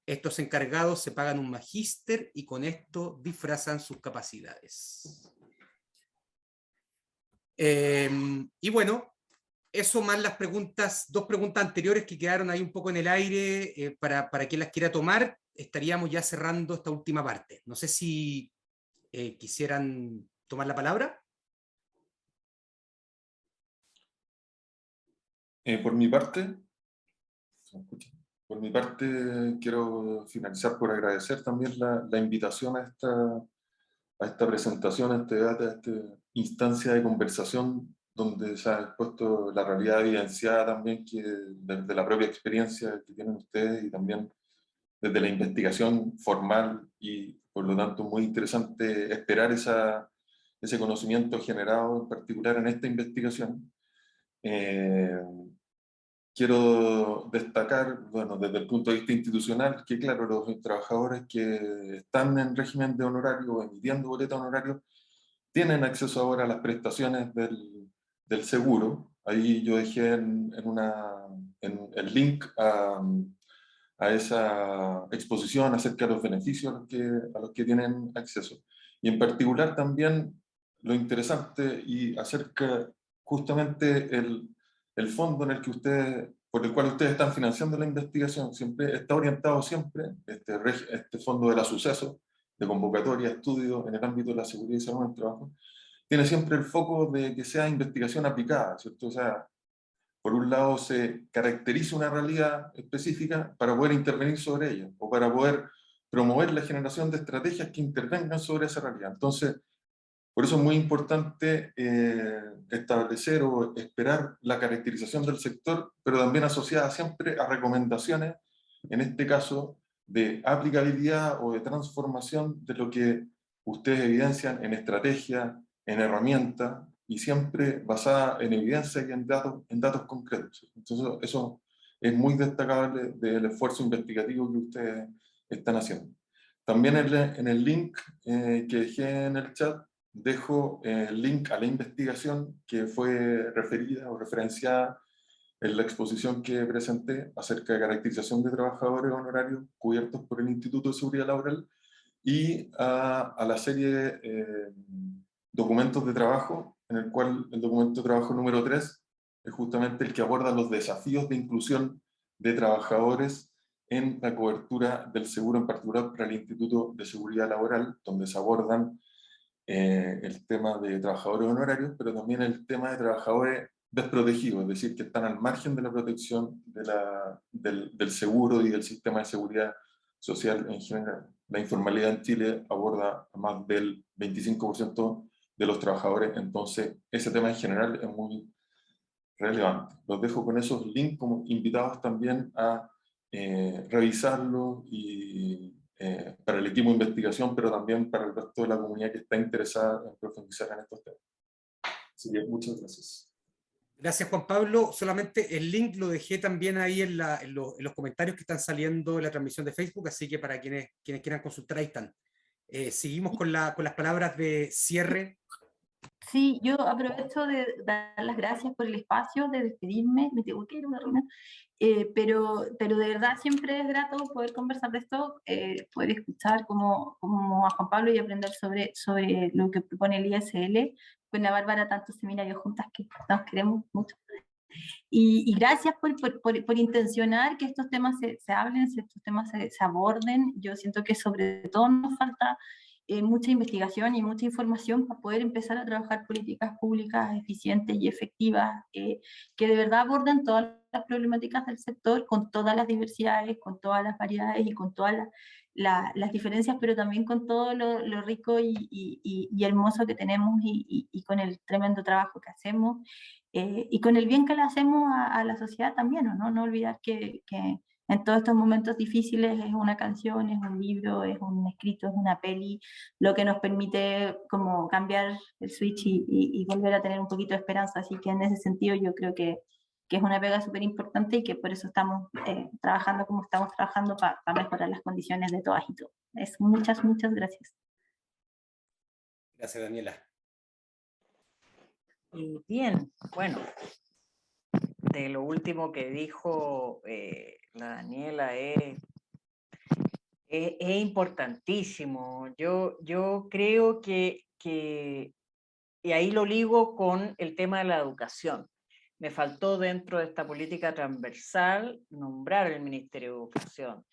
Estos encargados se pagan un magíster y con esto disfrazan sus capacidades. Y bueno, eso más las dos preguntas anteriores que quedaron ahí un poco en el aire, para quien las quiera tomar, estaríamos ya cerrando esta última parte. No sé si quisieran tomar la palabra. Por mi parte, quiero finalizar por agradecer también la invitación a esta presentación, a este debate, a esta instancia de conversación donde se ha expuesto la realidad evidenciada también desde la propia experiencia que tienen ustedes y también desde la investigación formal y Por lo tanto, muy interesante esperar ese conocimiento generado en particular en esta investigación. Quiero destacar, bueno, desde el punto de vista institucional, que claro, los trabajadores que están en régimen de honorario o emitiendo boleta de honorario tienen acceso ahora a las prestaciones del seguro. Ahí yo dejé en el link a esa exposición acerca de los beneficios a los que tienen acceso. Y en particular también lo interesante y acerca justamente el fondo en el que por el cual ustedes están financiando la investigación, siempre está orientado siempre, este fondo de la suceso, de convocatoria, estudio en el ámbito de la seguridad y salud en el trabajo, tiene siempre el foco de que sea investigación aplicada, ¿cierto? O sea, por un lado se caracteriza una realidad específica para poder intervenir sobre ella, o para poder promover la generación de estrategias que intervengan sobre esa realidad. Entonces, por eso es muy importante establecer o esperar la caracterización del sector, pero también asociada siempre a recomendaciones, en este caso, de aplicabilidad o de transformación de lo que ustedes evidencian en estrategia, en herramientas, y siempre basada en evidencia y en datos concretos. Entonces, eso es muy destacable del esfuerzo investigativo que ustedes están haciendo. También en el link que dejé en el chat, dejo el link a la investigación que fue referida o referenciada en la exposición que presenté acerca de caracterización de trabajadores honorarios cubiertos por el Instituto de Seguridad Laboral y a la serie de documentos de trabajo, en el cual el documento de trabajo número 3 es justamente el que aborda los desafíos de inclusión de trabajadores en la cobertura del seguro, en particular para el Instituto de Seguridad Laboral, donde se abordan el tema de trabajadores honorarios, pero también el tema de trabajadores desprotegidos, es decir, que están al margen de la protección del seguro y del sistema de seguridad social en general. La informalidad en Chile aborda a más del 25% de los trabajadores, entonces ese tema en general es muy relevante. Los dejo con esos links como invitados también a revisarlo y para el equipo de investigación, pero también para el resto de la comunidad que está interesada en profundizar en estos temas. Así que muchas gracias. Gracias, Juan Pablo. Solamente el link lo dejé también ahí en los comentarios que están saliendo en la transmisión de Facebook, así que para quienes quieran consultar, ahí están. Seguimos con las palabras de cierre. Sí, yo aprovecho de dar las gracias por el espacio, de despedirme, me tengo que ir a una reunión, pero de verdad siempre es grato poder conversar de esto, poder escuchar como a Juan Pablo y aprender sobre lo que propone el ISL, con la Bárbara tantos seminarios juntas que nos queremos mucho. Y gracias por intencionar que estos temas se hablen, que estos temas se aborden. Yo siento que sobre todo nos falta mucha investigación y mucha información para poder empezar a trabajar políticas públicas eficientes y efectivas que de verdad aborden todas las problemáticas del sector con todas las diversidades, con todas las variedades y con todas las diferencias, pero también con todo lo rico y hermoso que tenemos y con el tremendo trabajo que hacemos. Y con el bien que le hacemos a la sociedad también, ¿no? No olvidar que en todos estos momentos difíciles es una canción, es un libro, es un escrito, es una peli, lo que nos permite como cambiar el switch y volver a tener un poquito de esperanza. Así que en ese sentido yo creo que es una pega súper importante y que por eso estamos trabajando como estamos trabajando para mejorar las condiciones de todas y todos. Muchas gracias. Gracias, Daniela. Bien, bueno, de lo último que dijo la Daniela es importantísimo. Yo creo que, y ahí lo ligo con el tema de la educación. Me faltó dentro de esta política transversal nombrar el Ministerio de Educación.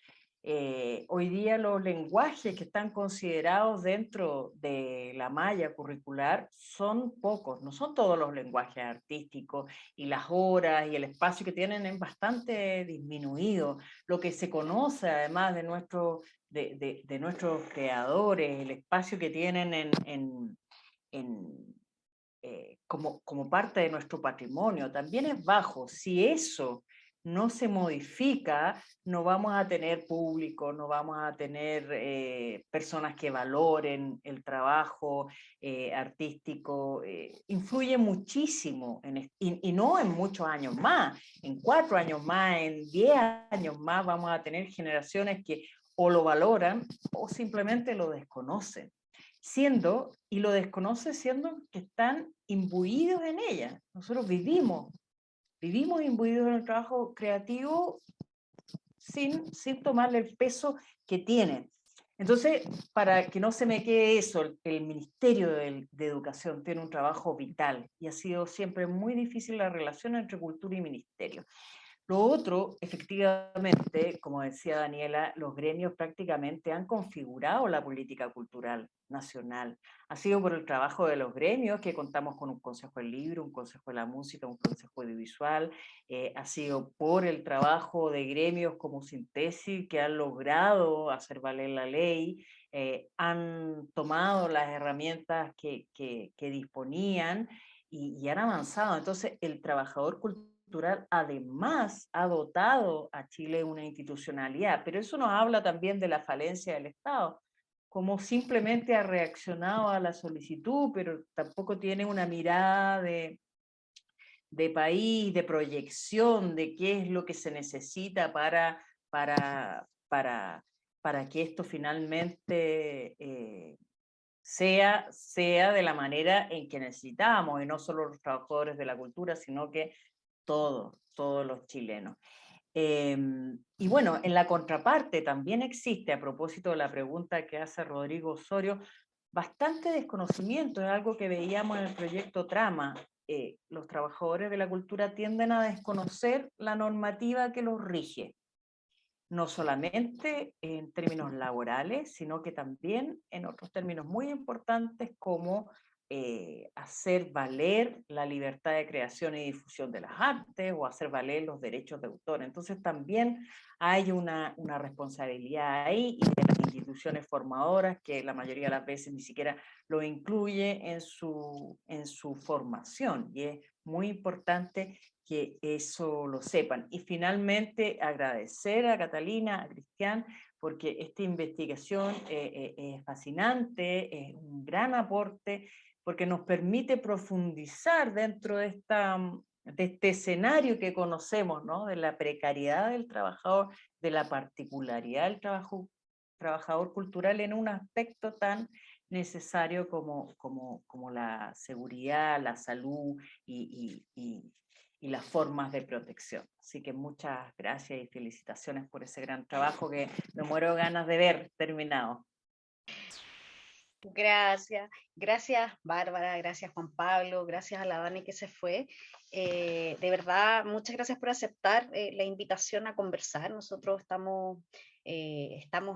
Hoy día los lenguajes que están considerados dentro de la malla curricular son pocos, no son todos los lenguajes artísticos, y las horas y el espacio que tienen es bastante disminuido. Lo que se conoce además de nuestros creadores, el espacio que tienen como parte de nuestro patrimonio, también es bajo. Si eso no se modifica, no vamos a tener público, no vamos a tener personas que valoren el trabajo artístico. Influye muchísimo, y no en muchos años más, en 4 años más, en 10 años más vamos a tener generaciones que o lo valoran o simplemente lo desconocen. Y lo desconocen siendo que están imbuidos en ella. Nosotros vivimos imbuidos en el trabajo creativo sin tomarle el peso que tiene. Entonces, para que no se me quede eso, el Ministerio de Educación tiene un trabajo vital y ha sido siempre muy difícil la relación entre cultura y ministerio. Lo otro, efectivamente, como decía Daniela, los gremios prácticamente han configurado la política cultural nacional. Ha sido por el trabajo de los gremios que contamos con un Consejo del Libro, un Consejo de la Música, un Consejo Audiovisual. Ha sido por el trabajo de gremios como Síntesis que han logrado hacer valer la ley, han tomado las herramientas que disponían y han avanzado. Entonces, el trabajador cultural además ha dotado a Chile una institucionalidad, pero eso nos habla también de la falencia del Estado, como simplemente ha reaccionado a la solicitud, pero tampoco tiene una mirada de país, de proyección, de qué es lo que se necesita para que esto finalmente sea de la manera en que necesitamos, y no solo los trabajadores de la cultura, sino que todos los chilenos. Y bueno, en la contraparte también existe, a propósito de la pregunta que hace Rodrigo Osorio, bastante desconocimiento, es algo que veíamos en el proyecto Trama. Los trabajadores de la cultura tienden a desconocer la normativa que los rige, no solamente en términos laborales, sino que también en otros términos muy importantes como hacer valer la libertad de creación y difusión de las artes o hacer valer los derechos de autor. Entonces también hay una responsabilidad ahí, y de las instituciones formadoras, que la mayoría de las veces ni siquiera lo incluye en su formación, y es muy importante que eso lo sepan. Y finalmente agradecer a Catalina, a Cristian, porque esta investigación es fascinante, es un gran aporte, porque nos permite profundizar dentro de este escenario que conocemos, ¿no? De la precariedad del trabajador, de la particularidad del trabajador cultural en un aspecto tan necesario como la seguridad, la salud y las formas de protección. Así que muchas gracias y felicitaciones por ese gran trabajo que me muero de ganas de ver terminado. Gracias Bárbara, gracias Juan Pablo, gracias a la Dani que se fue. De verdad, muchas gracias por aceptar la invitación a conversar. Nosotros estamos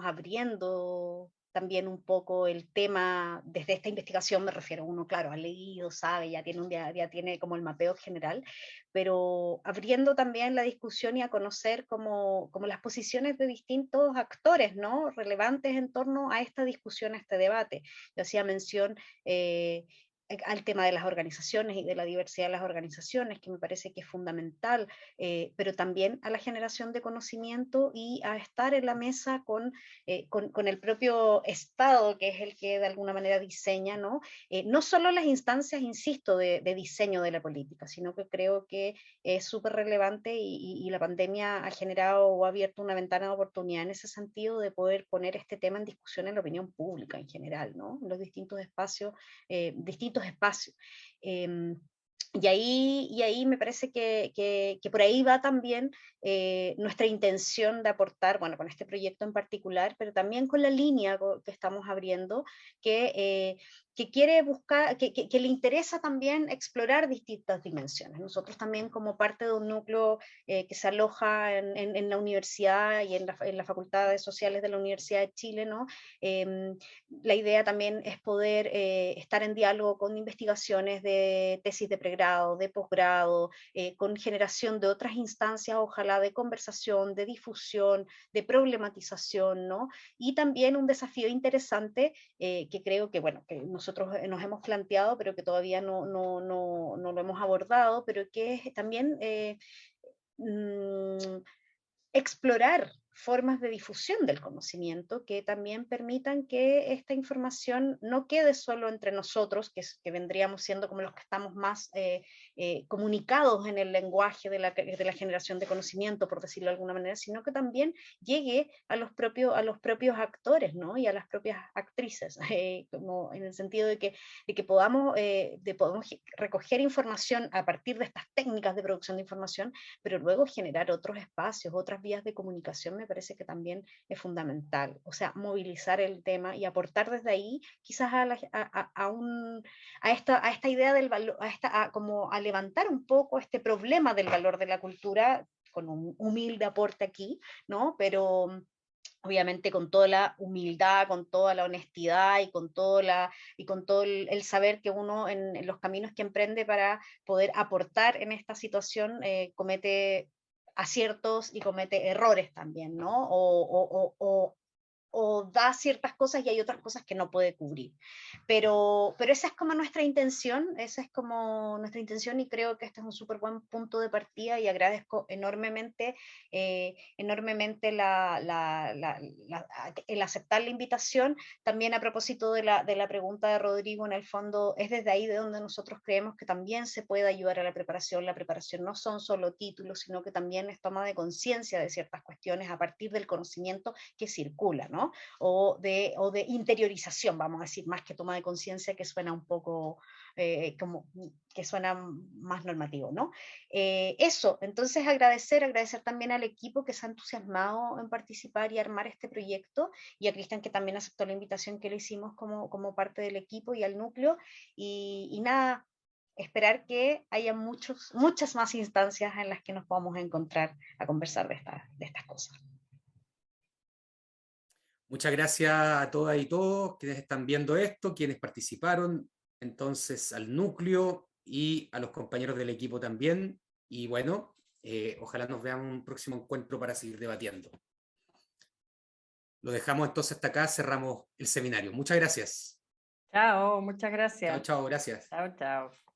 abriendo también un poco el tema desde esta investigación, me refiero, uno claro, ha leído, sabe, ya tiene como el mapeo general, pero abriendo también la discusión y a conocer como las posiciones de distintos actores, ¿no? Relevantes en torno a esta discusión, a este debate. Yo hacía mención al tema de las organizaciones y de la diversidad de las organizaciones, que me parece que es fundamental, pero también a la generación de conocimiento y a estar en la mesa con el propio Estado, que es el que de alguna manera diseña, ¿no? No solo las instancias, insisto, de diseño de la política, sino que creo que es súper relevante y la pandemia ha generado o ha abierto una ventana de oportunidad en ese sentido de poder poner este tema en discusión en la opinión pública en general, ¿no? En los distintos espacios. Y ahí me parece que por ahí va también nuestra intención de aportar, bueno, con este proyecto en particular, pero también con la línea que estamos abriendo, que quiere buscar, que le interesa también explorar distintas dimensiones. Nosotros también, como parte de un núcleo que se aloja en la universidad y en la Facultad de Sociales de la Universidad de Chile, ¿no? La idea también es poder estar en diálogo con investigaciones de tesis de pregrado, de posgrado, con generación de otras instancias, ojalá de conversación, de difusión, de problematización, ¿no? Y también un desafío interesante que creo que, bueno, que nosotros nos hemos planteado, pero que todavía no lo hemos abordado, pero que es también explorar formas de difusión del conocimiento que también permitan que esta información no quede solo entre nosotros, que vendríamos siendo como los que estamos más comunicados en el lenguaje de la generación de conocimiento, por decirlo de alguna manera, sino que también llegue a los propios actores, ¿no? Y a las propias actrices, como en el sentido de que podamos recoger información a partir de estas técnicas de producción de información, pero luego generar otros espacios, otras vías de comunicación, me parece que también es fundamental. O sea, movilizar el tema y aportar desde ahí quizás a esta idea del valor, como a levantar un poco este problema del valor de la cultura, con un humilde aporte aquí, ¿no? Pero obviamente con toda la humildad, con toda la honestidad y con todo el saber que uno en los caminos que emprende para poder aportar en esta situación comete aciertos y comete errores también, ¿no? O da ciertas cosas y hay otras cosas que no puede cubrir. Pero esa es como nuestra intención, y creo que este es un súper buen punto de partida y agradezco enormemente, el aceptar la invitación. También a propósito de la pregunta de Rodrigo, en el fondo es desde ahí de donde nosotros creemos que también se puede ayudar a la preparación. La preparación no son solo títulos, sino que también es toma de conciencia de ciertas cuestiones a partir del conocimiento que circula, ¿no? O de interiorización, vamos a decir, más que toma de conciencia, que suena un poco que suena más normativo, ¿no? Eso, entonces agradecer también al equipo que se ha entusiasmado en participar y armar este proyecto, y a Cristian, que también aceptó la invitación que le hicimos como parte del equipo, y al núcleo, y nada, esperar que haya muchas más instancias en las que nos podamos encontrar a conversar de estas cosas. Muchas gracias a todas y todos quienes están viendo esto, quienes participaron, entonces al núcleo y a los compañeros del equipo también. Y bueno, ojalá nos veamos en un próximo encuentro para seguir debatiendo. Lo dejamos entonces hasta acá, cerramos el seminario. Muchas gracias. Chao, muchas gracias. Chao, chao, gracias. Chao, chao.